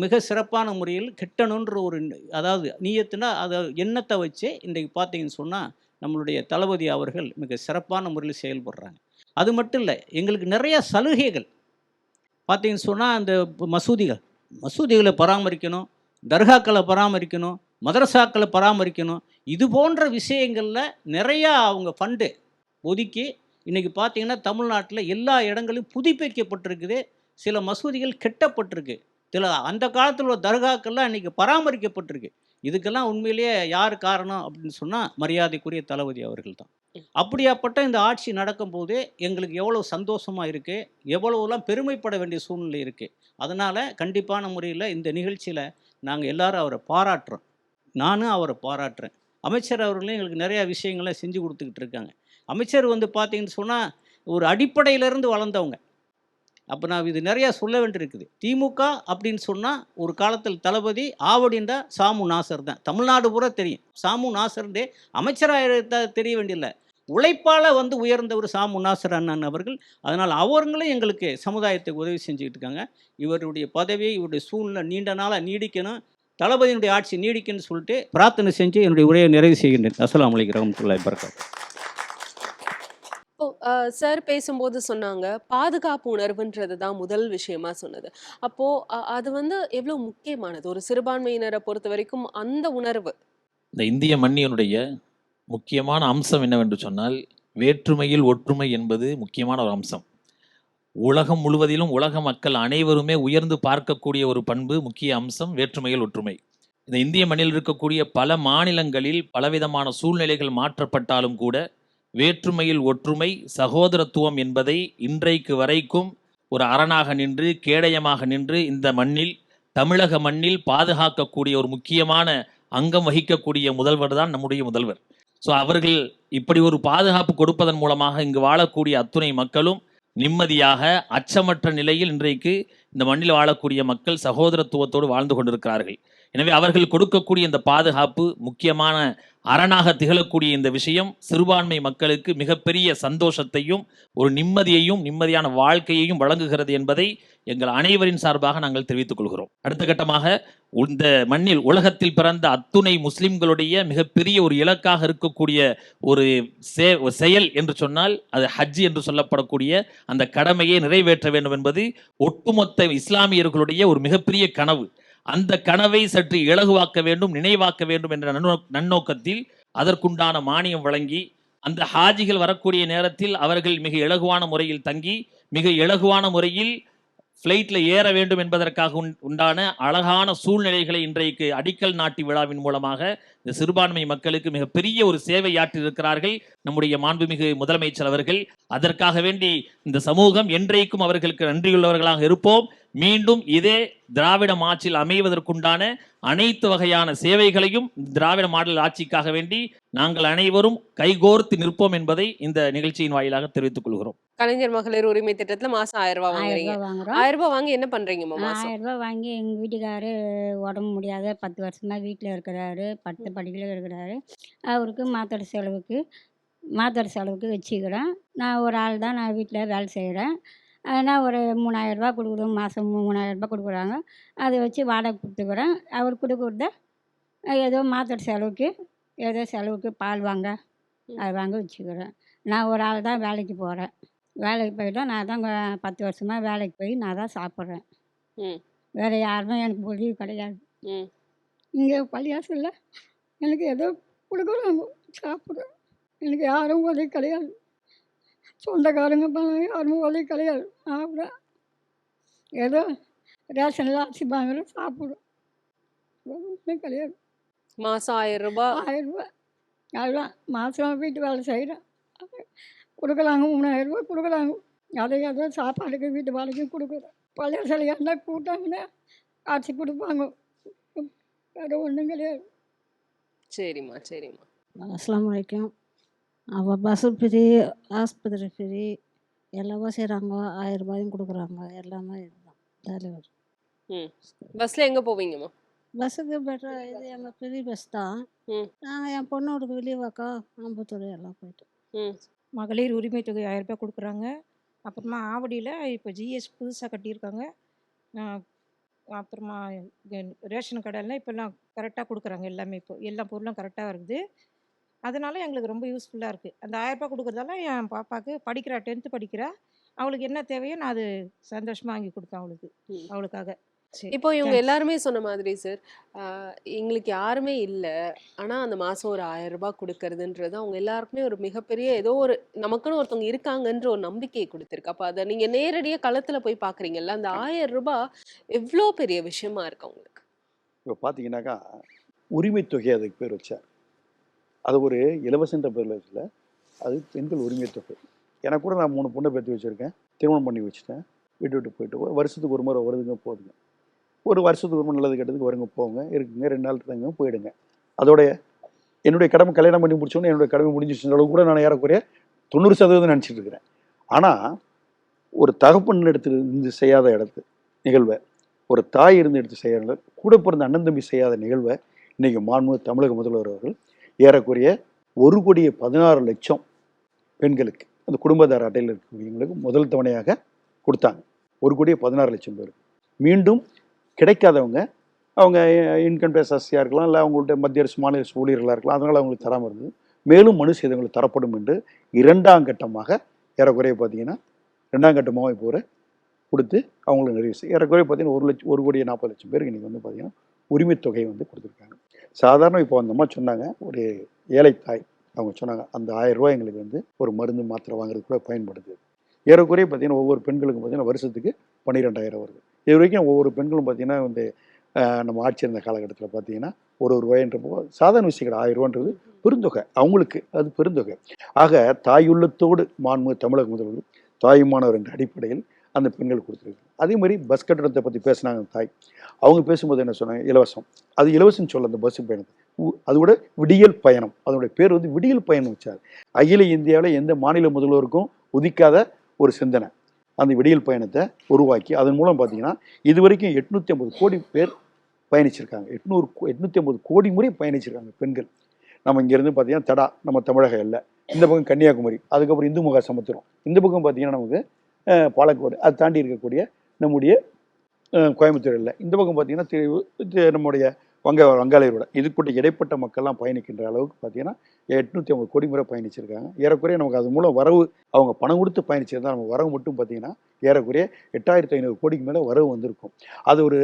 மிக சிறப்பான முறையில் கெட்டணுன்ற ஒரு அதாவது நீயத்துனா அதை எண்ணத்தை வச்சு இன்றைக்கு பார்த்தீங்கன்னு சொன்னால் நம்மளுடைய தளபதி அவர்கள் மிக சிறப்பான முறையில் செயல்படுறாங்க. அது மட்டும் இல்லை, எங்களுக்கு நிறைய சலுகைகள் பார்த்தீங்கன்னு சொன்னால் அந்த மசூதிகளை பராமரிக்கணும், தர்காக்களை பராமரிக்கணும், மதரசாக்களை பராமரிக்கணும். இது போன்ற விஷயங்களில் நிறையா அவங்க ஃபண்டு ஒதுக்கி இன்றைக்கி பார்த்தீங்கன்னா தமிழ்நாட்டில் எல்லா இடங்களையும் புதுப்பிக்கப்பட்டிருக்குது. சில மசூதிகள் கெட்டப்பட்டிருக்கு. சில அந்த காலத்தில் உள்ள தர்காக்கள்லாம் இன்றைக்கி பராமரிக்கப்பட்டிருக்கு. இதுக்கெல்லாம் உண்மையிலேயே யார் காரணம் அப்படின்னு சொன்னால் மரியாதைக்குரிய தளபதி அவர்கள் தான். அப்படியாப்பட்ட இந்த ஆட்சி நடக்கும்போது எங்களுக்கு எவ்வளோ சந்தோஷமாக இருக்குது, எவ்வளோலாம் பெருமைப்பட வேண்டிய சூழ்நிலை இருக்குது. அதனால் கண்டிப்பான முறையில் இந்த நிகழ்ச்சியில் நாங்கள் எல்லோரும் அவரை பாராட்டுறோம். நானும் அவரை பாராட்டுறேன். அமைச்சர் அவர்களும் எங்களுக்கு நிறையா விஷயங்களை செஞ்சு கொடுத்துக்கிட்டு இருக்காங்க. அமைச்சர் வந்து பார்த்தீங்கன்னு சொன்னால் ஒரு அடிப்படையிலேருந்து வளர்ந்தவங்க. அப்போ நான் இது நிறையா சொல்ல வேண்டியிருக்குது. திமுக அப்படின்னு சொன்னால் ஒரு காலத்தில் தளபதி ஆவடின்றா சாமு நாசர் தான். தமிழ்நாடு பூரா தெரியும். சாமு நாசர்ன்றே அமைச்சராக தெரிய வேண்டியதில்லை, உழைப்பால் வந்து உயர்ந்தவர் சாமு நாசர் அண்ணன் அவர்கள். அதனால் அவர்களும் எங்களுக்கு சமுதாயத்துக்கு உதவி செஞ்சுக்கிட்டு இருக்காங்க. இவருடைய பதவி, இவருடைய சூழ்நிலை நீண்ட நாளாக நீடிக்கணும், தளபதியினுடைய ஆட்சி நீடிக்கணும்னு சொல்லிட்டு பிரார்த்தனை செஞ்சு என்னுடைய உரையை நிறைவு செய்கின்றேன். அஸ்ஸலாமு அலைக்கும் வரஹ்மத்துல்லாஹி வபரகாத்துஹு. சார் பேசும்போது சொன்னாங்க பாதுகாப்பு உணர்வுன்றது தான் முதல் விஷயமா சொன்னது. அப்போ அது வந்து எவ்வளவு முக்கியமானது ஒரு சிறுபான்மையினரை பொறுத்த வரைக்கும் அந்த உணர்வு. இந்த இந்திய மண்ணினுடைய முக்கியமான அம்சம் என்னவென்று சொன்னால் வேற்றுமையில் ஒற்றுமை என்பது முக்கியமான ஒரு அம்சம். உலகம் முழுவதிலும் உலக மக்கள் அனைவருமே உயர்ந்து பார்க்கக்கூடிய ஒரு பண்பு, முக்கிய அம்சம் வேற்றுமையில் ஒற்றுமை. இந்த இந்திய மண்ணில் இருக்கக்கூடிய பல மாநிலங்களில் பலவிதமான சூழ்நிலைகள் மாற்றப்பட்டாலும் கூட வேற்றுமையில் ஒற்றுமை, சகோதரத்துவம் என்பதை இன்றைக்கு வரைக்கும் ஒரு அரணாக நின்று, கேடயமாக நின்று இந்த மண்ணில், தமிழக மண்ணில் பாதுகாக்கக்கூடிய ஒரு முக்கியமான அங்கம் வகிக்கக்கூடிய முதல்வர் தான் நம்முடைய முதல்வர். ஸோ அவர்கள் இப்படி ஒரு பாதுகாப்பு கொடுப்பதன் மூலமாக இங்கு வாழக்கூடிய அத்துணை மக்களும் நிம்மதியாக அச்சமற்ற நிலையில் இன்றைக்கு இந்த மண்ணில் வாழக்கூடிய மக்கள் சகோதரத்துவத்தோடு வாழ்ந்து கொண்டிருக்கிறார்கள். எனவே அவர்கள் கொடுக்கக்கூடிய இந்த பாதுகாப்பு முக்கியமான அரணாக திகழக்கூடிய இந்த விஷயம் சிறுபான்மை மக்களுக்கு மிகப்பெரிய சந்தோஷத்தையும் ஒரு நிம்மதியான வாழ்க்கையையும் வழங்குகிறது என்பதை எங்கள் அனைவரின் சார்பாக நாங்கள் தெரிவித்துக் கொள்கிறோம். அடுத்த கட்டமாக இந்த மண்ணில் உலகத்தில் பிறந்த அத்துணை முஸ்லிம்களுடைய மிகப்பெரிய ஒரு இலக்காக இருக்கக்கூடிய ஒரு செயல் என்று சொன்னால் அது ஹஜ் என்று சொல்லப்படக்கூடிய அந்த கடமையை நிறைவேற்ற வேண்டும் என்பது ஒட்டுமொத்த இஸ்லாமியர்களுடைய ஒரு மிகப்பெரிய கனவு. அந்த கனவை சற்று இலகுவாக்க வேண்டும், நினைவாக்க வேண்டும் என்ற நன்னோக்கத்தில் அதற்குண்டான மானியம் வழங்கி அந்த ஹாஜிகள் வரக்கூடிய நேரத்தில் அவர்கள் மிக இலகுவான முறையில் தங்கி மிக இலகுவான முறையில் ஃப்ளைட்டில் ஏற வேண்டும் என்பதற்காக உண்டான அழகான சூழ்நிலைகளை இன்றைக்கு அடிக்கல் நாட்டி விழாவின் மூலமாக இந்த சிறுபான்மை மக்களுக்கு மிகப்பெரிய ஒரு சேவை ஆற்றியிருக்கிறார்கள் நம்முடைய மாண்புமிகு முதலமைச்சர் அவர்கள். அதற்காக வேண்டி இந்த சமூகம் என்றைக்கும் அவர்களுக்கு நன்றியுள்ளவர்களாக இருப்போம். மீண்டும் இதே திராவிட ஆட்சியில் அமைவதற்குண்டான அனைத்து வகையான சேவைகளையும் திராவிட மாடல் ஆட்சிக்காக வேண்டி நாங்கள் அனைவரும் கைகோர்த்து நிற்போம் என்பதை இந்த நிகழ்ச்சியின் வாயிலாக தெரிவித்துக் கொள்கிறோம். கலைஞர் மகளிர் உரிமை திட்டத்துல மாசம் 1000 ரூபாய் வாங்குறீங்க. 1000 ரூபாய் வாங்கி என்ன பண்றீங்கம்மா மாசம்? 1000 ரூபாய் வாங்கி எங்கள் வீட்டுக்காரு உடம்பு முடியாத 10 வருஷமா வீட்டில் இருக்கிறாரு, படுத்த படிக்கல இருக்கிறாரு. அவருக்கு மாத்திரை செலவுக்கு வச்சுக்கிறேன். நான் ஒரு ஆள் தான், நான் வீட்டில் வேலை செய்கிறேன். நான் ஒரு 3000 ரூபாய் கொடுக்குறோம், மாதம் 3000 ரூபாய் கொடுக்குறாங்க. அதை வச்சு வாடகை கொடுத்துக்கிறேன். அவர் கொடுக்குறத ஏதோ மாத்திரை செலவுக்கு பால் வாங்க அது வாங்க வச்சுக்கிறேன். நான் ஒரு ஆள் தான் வேலைக்கு போகிறேன். வேலைக்கு போயிட்டா நான் தான் 10 வருஷமாக வேலைக்கு போய் நான் தான் சாப்பிட்றேன். வேறு யாருமே எனக்கு உதவி கிடையாது. இங்கே பள்ளியாசலில் எனக்கு ஏதோ கொடுக்குறாங்க, சாப்பிட்றேன். எனக்கு யாரும் உதவி கிடையாது, சொந்தக்காரங்க யாரும் உதவி கிடையாது. சாப்பிட்றேன், ஏதோ ரேஷனில் அரிசி வாங்குறேன், சாப்பிட்றோம். ஒன்றும் கிடையாது. மாதம் 1000 ரூபாய். 1000 ரூபாய் அதுதான் மாதம் வீட்டு வேலை செய்கிறேன். கொடுக்குறாங்க 3000 ரூபாய் கொடுக்குறாங்க. அதை ஏதோ சாப்பாடுக்கு வீட்டு வேலைக்கு கொடுக்குறேன். பழைய சிலையாக இருந்தால் கூட்டாங்கன்னா அரிசி கொடுப்பாங்க, வேறு ஒன்றும் கிடையாது. சரிம்மா. அஸ்ஸலாமு அலைக்கும். அவள் பஸ்ஸு ஃப்ரீ, ஆஸ்பத்திரி ஃப்ரீ, எல்லாமே செய்கிறாங்க. 1000 ரூபாயும் கொடுக்குறாங்க. எல்லாமே இதுதான் தலைவர். பஸ்ல எங்க போவீங்கம்மா? பஸ்ஸுக்கு பெட்டர் இது எங்கள் பெரிய பஸ் தான். நாங்கள் என் பொண்ணோடது வெளியவாக்கா ஆம்பத்தூர் எல்லாம் போயிட்டோம். மகளிர் உரிமை தொகை 1000 ரூபாய் கொடுக்குறாங்க. அப்புறமா ஆவடியில் இப்போ ஜிஎஸ் புதுசாக கட்டியிருக்காங்க. அப்புறமா ரேஷன் கடையிலாம் இப்போல்லாம் கரெக்டாக கொடுக்குறாங்க. எல்லாமே இப்போ எல்லா பொருளும் கரெக்டாக இருக்குது. அதனால எங்களுக்கு ரொம்ப யூஸ்ஃபுல்லாக இருக்குது. அந்த 1000 ரூபாய் கொடுக்குறதால என் பாப்பாவுக்கு படிக்கிறா, 10th படிக்கிறா. அவளுக்கு என்ன தேவையோ நான் அது சந்தோஷமாக வாங்கி கொடுப்பேன் அவளுக்காக. இப்போ இவங்க எல்லாருமே சொன்ன மாதிரி சார், எங்களுக்கு யாருமே இல்லை, ஆனால் அந்த மாதம் ஒரு 1000 ரூபாய் கொடுக்கறதுன்றது அவங்க எல்லாருக்குமே ஒரு மிகப்பெரிய ஏதோ ஒரு நமக்குன்னு ஒருத்தவங்க இருக்காங்கன்ற ஒரு நம்பிக்கையை கொடுத்துருக்கு. அப்போ அதை நீங்கள் நேரடியாக களத்தில் போய் பார்க்குறீங்கல்ல, அந்த 1000 ரூபாய் எவ்வளோ பெரிய விஷயமா இருக்கு அவங்களுக்கு. இப்போ பார்த்தீங்கன்னாக்கா உரிமை தொகை அதுக்கு பேர் வச்சார். அது ஒரு இலவசன்ற பேரில் வச்சுல, அது பெண்கள் உரிமை தொகை. எனக்கு கூட நான் 3 பொண்ணை பெற்று வச்சுருக்கேன், திருமணம் பண்ணி வச்சுட்டேன். விட்டு போயிட்டு வருஷத்துக்கு ஒரு முறை வருதுங்க போதுங்க. ஒரு வருஷத்துக்கு ஒரு நல்லது கெட்டதுக்கு வருங்க போங்க, இருக்குங்க, 2 நாள் தங்க போயிடுங்க. அதோடைய என்னுடைய கடமை கல்யாணம் பண்ணி முடிச்சோன்னே என்னுடைய கடமை முடிஞ்சிச்சு அளவு கூட நான் ஏறக்குறைய 90% நினச்சிட்டு இருக்கிறேன். ஆனால் ஒரு தகப்பன் இருந்து செய்யாத நிகழ்வை ஒரு தாய் இருந்து எடுத்து செய்யாத, கூட பிறந்த அண்ணன் தம்பி செய்யாத நிகழ்வை இன்றைக்கி மாண்புமிகு தமிழக முதல்வர் அவர்கள் ஏறக்குறைய 1,16,00,000 பெண்களுக்கு அந்த குடும்பத்தார் அட்டையில் இருக்கக்கூடியவங்களுக்கு முதல் தவணையாக கொடுத்தாங்க. 1,16,00,000 பேருக்கு. மீண்டும் கிடைக்காதவங்க, அவங்க இன்கம் டேக்ஸ் அசியாக இருக்கலாம், இல்லை அவங்கள்ட்ட மத்திய அரசு மாநில அரசு ஊழியர்களாக இருக்கலாம், அதனால் அவங்களுக்கு தராமல் இருந்தது. மேலும் மனு செய்தவங்களுக்கு தரப்படும் என்று 2ஆம் கட்டமாக ஏறக்குறைய பார்த்தீங்கன்னா 2ஆம் கட்டமாக இப்போ கொடுத்து அவங்களுக்கு நிறைவு ஏறக்குறைய பார்த்தீங்கன்னா 1,40,00,000 பேருக்கு இன்றைக்கி வந்து பார்த்தீங்கன்னா உரிமை தொகை வந்து கொடுத்துருக்காங்க. சாதாரண இப்போ அந்த அம்மா சொன்னாங்க, ஒரு ஏழை தாய் அவங்க சொன்னாங்க, அந்த 1000 ரூபாய் எங்களுக்கு வந்து ஒரு மருந்து மாத்திரை வாங்குறது கூட பயன்படுது. ஏறக்குறைய பார்த்தீங்கன்னா ஒவ்வொரு பெண்களுக்கும் பார்த்தீங்கன்னா வருஷத்துக்கு 12,000 வருது. இது வரைக்கும் ஒவ்வொரு பெண்களும் பார்த்தீங்கன்னா வந்து நம்ம ஆட்சி இருந்த காலகட்டத்தில் பார்த்தீங்கன்னா ஒரு ரூபாய்ன்றப்போ சாதாரண விஷயம் கிடையாது. 1000 ரூபான்றது பெருந்தொகை, அவங்களுக்கு அது பெருந்தொகை. ஆக தாயுள்ளத்தோடு மாண்புமிகு தமிழக முதல்வர் தாயுமானவர் என்ற அடிப்படையில் அந்த பெண்கள் கொடுத்துருக்கு. அதே மாதிரி பஸ் கட்டணத்தை பற்றி பேசினாங்க தாய். அவங்க பேசும்போது என்ன சொன்னாங்க, இலவசம். அது இலவசம் சொல்ல அந்த பஸ் பயணத்தை, அதோட விடியல் பயணம், அதனுடைய பேர் வந்து விடியல் பயணம் வச்சார். அகில இந்தியாவில் எந்த மாநில முதல்வருக்கும் உதிக்காத ஒரு சிந்தனை அந்த விடியல் பயணத்தை உருவாக்கி அதன் மூலம் பார்த்தீங்கன்னா இது வரைக்கும் 850 கோடி பேர் பயணிச்சிருக்காங்க. 850 கோடி முறை பயணிச்சிருக்காங்க பெண்கள். நம்ம இங்கேருந்து பார்த்தீங்கன்னா தடா நம்ம தமிழக எல்லை, இந்த பக்கம் கன்னியாகுமரி, அதுக்கப்புறம் இந்து மகா சமுத்திரம், இந்த பக்கம் பார்த்தீங்கன்னா நமக்கு பாலக்கோடு, அது தாண்டி இருக்கக்கூடிய நம்முடைய கோயம்புத்தூர் இல்லை, இந்த பக்கம் பார்த்தீங்கன்னா நம்முடைய வங்காளரோட இதுக்குள்ள இடைப்பட்ட மக்கள்லாம் பயணிக்கின்ற அளவுக்கு பார்த்தீங்கன்னா 850 கோடி முறை பயணிச்சிருக்காங்க. ஏறக்குறைய நமக்கு அது மூலம் வரவு, அவங்க பணம் கொடுத்து பயணிச்சிருந்தா நம்ம வரவு மட்டும் பார்த்தீங்கன்னா ஏறக்குறைய 8500 கோடிக்கு மேலே வரவு வந்திருக்கும். அது ஒரு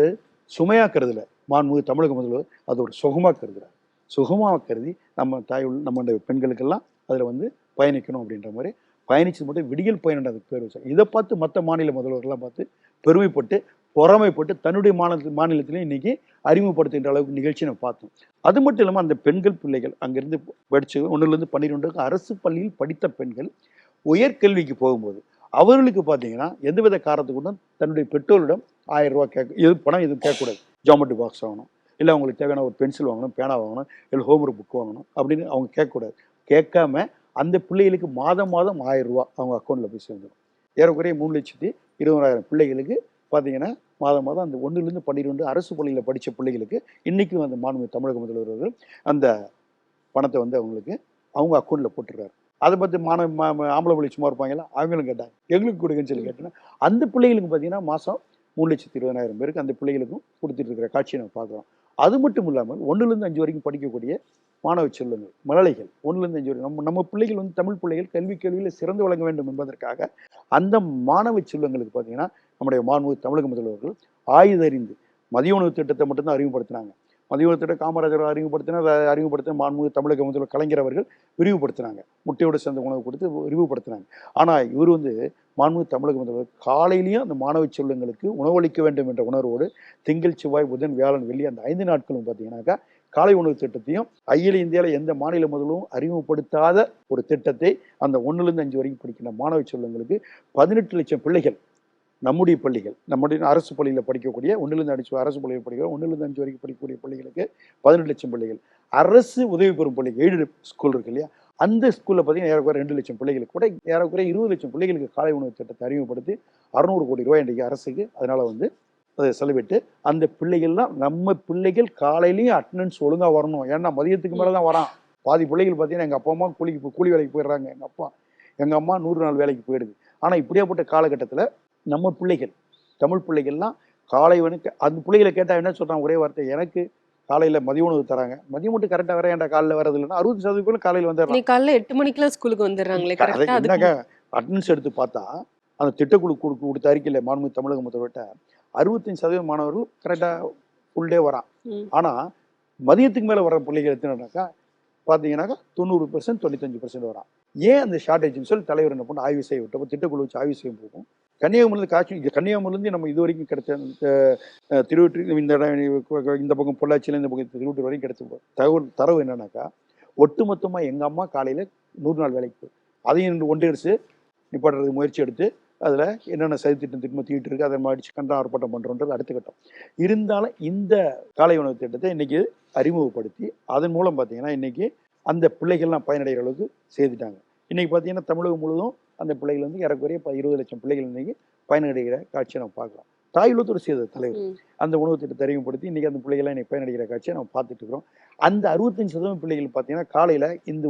சுமையாக கருதல மாண்புமிகு தமிழக முதல்வர், அது ஒரு சுகமாக கருதுறாரு. சுகமாக கருதி நம்ம நம்மளுடைய பெண்களுக்கெல்லாம் அதில் வந்து பயணிக்கணும் அப்படின்ற மாதிரி பயணிச்சது மட்டும் விடியல் பயணம் அதுக்கு பேர் வச்சாங்க. இதை பார்த்து மற்ற மாநில முதல்வர்கள்லாம் பார்த்து பெருமைப்பட்டு பொறாமைப்பட்டு தன்னுடைய மாநிலத்திலையும் இன்னைக்கு அறிமுகப்படுத்துகின்ற அளவுக்கு நிகழ்ச்சி நம்ம பார்த்தோம். அது மட்டும் இல்லாமல் அந்த பெண்கள் பிள்ளைகள் அங்கேருந்து படித்து 1லேருந்து 12 அரசு பள்ளியில் படித்த பெண்கள் உயர்கல்விக்கு போகும்போது அவர்களுக்கு பார்த்தீங்கன்னா எந்தவித காரணத்துக்கு கொண்டும் தன்னுடைய பெற்றோரிடம் 1000 ரூபா பணம் எதுவும் கேட்கக்கூடாது. ஜாமெட்ரி பாக்ஸ் வாங்கணும், இல்லை அவங்களுக்கு தேவையான ஒரு பென்சில் வாங்கணும், பேனா வாங்கணும், இல்லை ஹோம்ஒர்க் புக் வாங்கணும் அப்படின்னு அவங்க கேட்கக்கூடாது. கேட்காம அந்த பிள்ளைகளுக்கு மாதம் 1000 ரூபா அவங்க அக்கௌண்ட்டில் போய் சேர்ந்துடும். ஏறக்குறைய 3,20,000 பிள்ளைகளுக்கு பார்த்தீங்கன்னா மாதம் அந்த 1லேருந்து 12 அரசு பள்ளியில் படித்த பிள்ளைகளுக்கு இன்றைக்கும் அந்த மாண்புமிகு தமிழக முதல்வர்கள் அந்த பணத்தை வந்து அவங்களுக்கு அவங்க அக்கௌண்ட்டில் போட்டுருக்காரு. அதை பற்றி ஆம்பளை பள்ளி சும்மா இருப்பாங்களா, அவங்களும் கேட்டாங்க எங்களுக்கு கொடுங்கன்னு சொல்லி கேட்டோன்னா அந்த பிள்ளைகளுக்கு பார்த்தீங்கன்னா மாதம் 3,20,000 பேருக்கு அந்த பிள்ளைகளுக்கும் கொடுத்துட்டு இருக்கிற காட்சியை நம்ம பார்க்குறோம். அது மட்டும் இல்லாமல் 1லேருந்து 5 வரைக்கும் படிக்கக்கூடிய மாணவ செல்வங்கள் மழலைகள் 1லேருந்து 5 வரைக்கும் நம்ம பிள்ளைகள் வந்து தமிழ் பிள்ளைகள் கேள்வியில் சிறந்து விளங்க வேண்டும் என்பதற்காக அந்த மாணவ செல்வங்களுக்கு பார்த்தீங்கன்னா நம்முடைய மாண்புமிகு தமிழக முதல்வர்கள் ஆயுதறிந்து மதிய உணவு திட்டத்தை மட்டும்தான் அறிமுகப்படுத்தினாங்க. மதிய உணவு திட்டம் காமராஜர் அறிமுகப்படுத்தின மாண்புமிகு தமிழக முதல்வர் கலைஞர் அவர்கள் விரிவுபடுத்தினாங்க. முட்டையோடு சேர்ந்த உணவு கொடுத்து விரிவுபடுத்தினாங்க. ஆனால் இவர் வந்து மாண்புமிகு தமிழக முதல்வர் காலையிலையும் அந்த மாணவ செல்வங்களுக்கு உணவளிக்க வேண்டும் என்ற உணர்வோடு திங்கள் செவ்வாய் புதன் வியாழன் வெள்ளி அந்த 5 நாட்களும் பார்த்தீங்கன்னாக்கா காலை உணவு திட்டத்தையும் அகில இந்தியாவில் எந்த மாநில முதலும் அறிமுகப்படுத்தாத ஒரு திட்டத்தை அந்த 1லேருந்து 5 வரைக்கும் படிக்கிற மாணவ செல்வங்களுக்கு 18 லட்சம் பிள்ளைகள் நம்முடைய பள்ளிகள் நம்முடைய அரசு பள்ளியில் படிக்கக்கூடிய 1லேருந்து 5 அரசு பள்ளியில் படிக்கிற 1லேருந்து 5 வரைக்கும் படிக்கக்கூடிய பள்ளிகளுக்கு 18 லட்சம் பிள்ளைகள், அரசு உதவி பெறும் பள்ளி எய்டு ஸ்கூல் இருக்கு இல்லையா, அந்த ஸ்கூலில் பார்த்தீங்கன்னா ஏறக்குறைய 2 லட்சம் பிள்ளைகளுக்கு கூட ஏறக்குறைய 20 லட்சம் பிள்ளைகளுக்கு காலை உணவு திட்டத்தை அறிமுகப்படுத்தி 600 கோடி ரூபாய் இன்றைக்கு அரசுக்கு அதனால் வந்து அதை செலவிட்டு அந்த பிள்ளைகள்லாம் நம்ம பிள்ளைகள் காலையிலையும் அட்டண்டன்ஸ் ஒழுங்காக வரணும். ஏன்னா மதியத்துக்கு மேலே தான் வரான். பாதி பிள்ளைகள் பார்த்தீங்கன்னா எங்கள் அப்பா அம்மா கூலி வேலைக்கு போயிடுறாங்க, எங்கள் அம்மா 100 நாள் வேலைக்கு போயிடுது. ஆனால் இப்படியாப்பட்ட காலகட்டத்தில் நம்ம பிள்ளைகள் தமிழ் பிள்ளைகள்லாம் காலை அந்த பிள்ளைகளை கேட்டால் என்ன சொல்கிறாங்க, ஒரே வார்த்தை, எனக்கு காலையில் மதிய உணவு தராங்க, மதியம் மட்டும் கரெக்டாக வேற ஏன்டா காலையில் வரது இல்லைன்னா 60% பேர் காலையில் வந்துடுறாங்க. நீ காலைல 8 மணிக்கெல்லாம் ஸ்கூலுக்கு வந்துடுறாங்களே கரெக்டாக. என்னக்கா அட்டண்டன்ஸ் எடுத்து பார்த்தா அந்த திட்டக்குழு கொடுத்த அறிக்கையில் மாண்புமிகு தமிழக முதல்வர்கிட்ட 65% மாணவர்கள் கரெக்டாக ஃபுல் டே வரான். ஆனால் மதியத்துக்கு மேலே வர பிள்ளைகள் எத்தனைனாக்கா பார்த்தீங்கன்னாக்கா 90% 95% வரான். ஏன் அந்த ஷார்டேஜ்னு சொல்லி தலைவர் என்ன பண்ண ஆய்வு செய்ய விட்டப்போ திட்டக்குழு வச்சு ஆய்வு செய்யும் போகும் கன்னியாகுமரியிலேருந்து நம்ம இது வரைக்கும் கிடைச்ச திருவொற்றியூர் இந்த பக்கம் பொள்ளாச்சியில் இந்த பக்கம் திருவொற்றியூர் வரைக்கும் கிடைச்ச தரவு என்னன்னாக்கா ஒட்டுமொத்தமாக எங்கள் அம்மா காலையில் 100 நாள் வேலைக்கு போய் அதையும் ஒன்றியரசு நிப்பாட்டுறதுக்கு முயற்சி எடுத்து அதில் என்னென்ன சதித்திட்டம் தீட்டு இருக்குது அதை அடிச்சு கண்டனம் ஆர்ப்பாட்டம் பண்ணுறோன்றது அடுத்த கட்டம். இருந்தாலும் இந்த காலை உணவு திட்டத்தை இன்றைக்கி அறிமுகப்படுத்தி அதன் மூலம் பார்த்தீங்கன்னா இன்றைக்கி அந்த பிள்ளைகள்லாம் பயனடைகிற அளவுக்கு செய்துட்டாங்க. இன்றைக்கி பார்த்தீங்கன்னா தமிழகம் முழுவதும் அந்த பிள்ளைகள் வந்து ஏறக்குறைய 20 லட்சம் பிள்ளைகள் இன்றைக்கி பயனடைகிற காட்சியை நம்ம பார்க்குறோம். தாயுள்ளத்தோடு செய்த தலைவர் அந்த உணவு திட்டத்தை அறிமுகப்படுத்தி இன்றைக்கி அந்த பிள்ளைகள்லாம் இன்றைக்கி பயனடைகிற காட்சியை நம்ம பார்த்துட்டு இருக்கிறோம். அந்த 65% பிள்ளைகள் பார்த்தீங்கன்னா காலையில் இந்த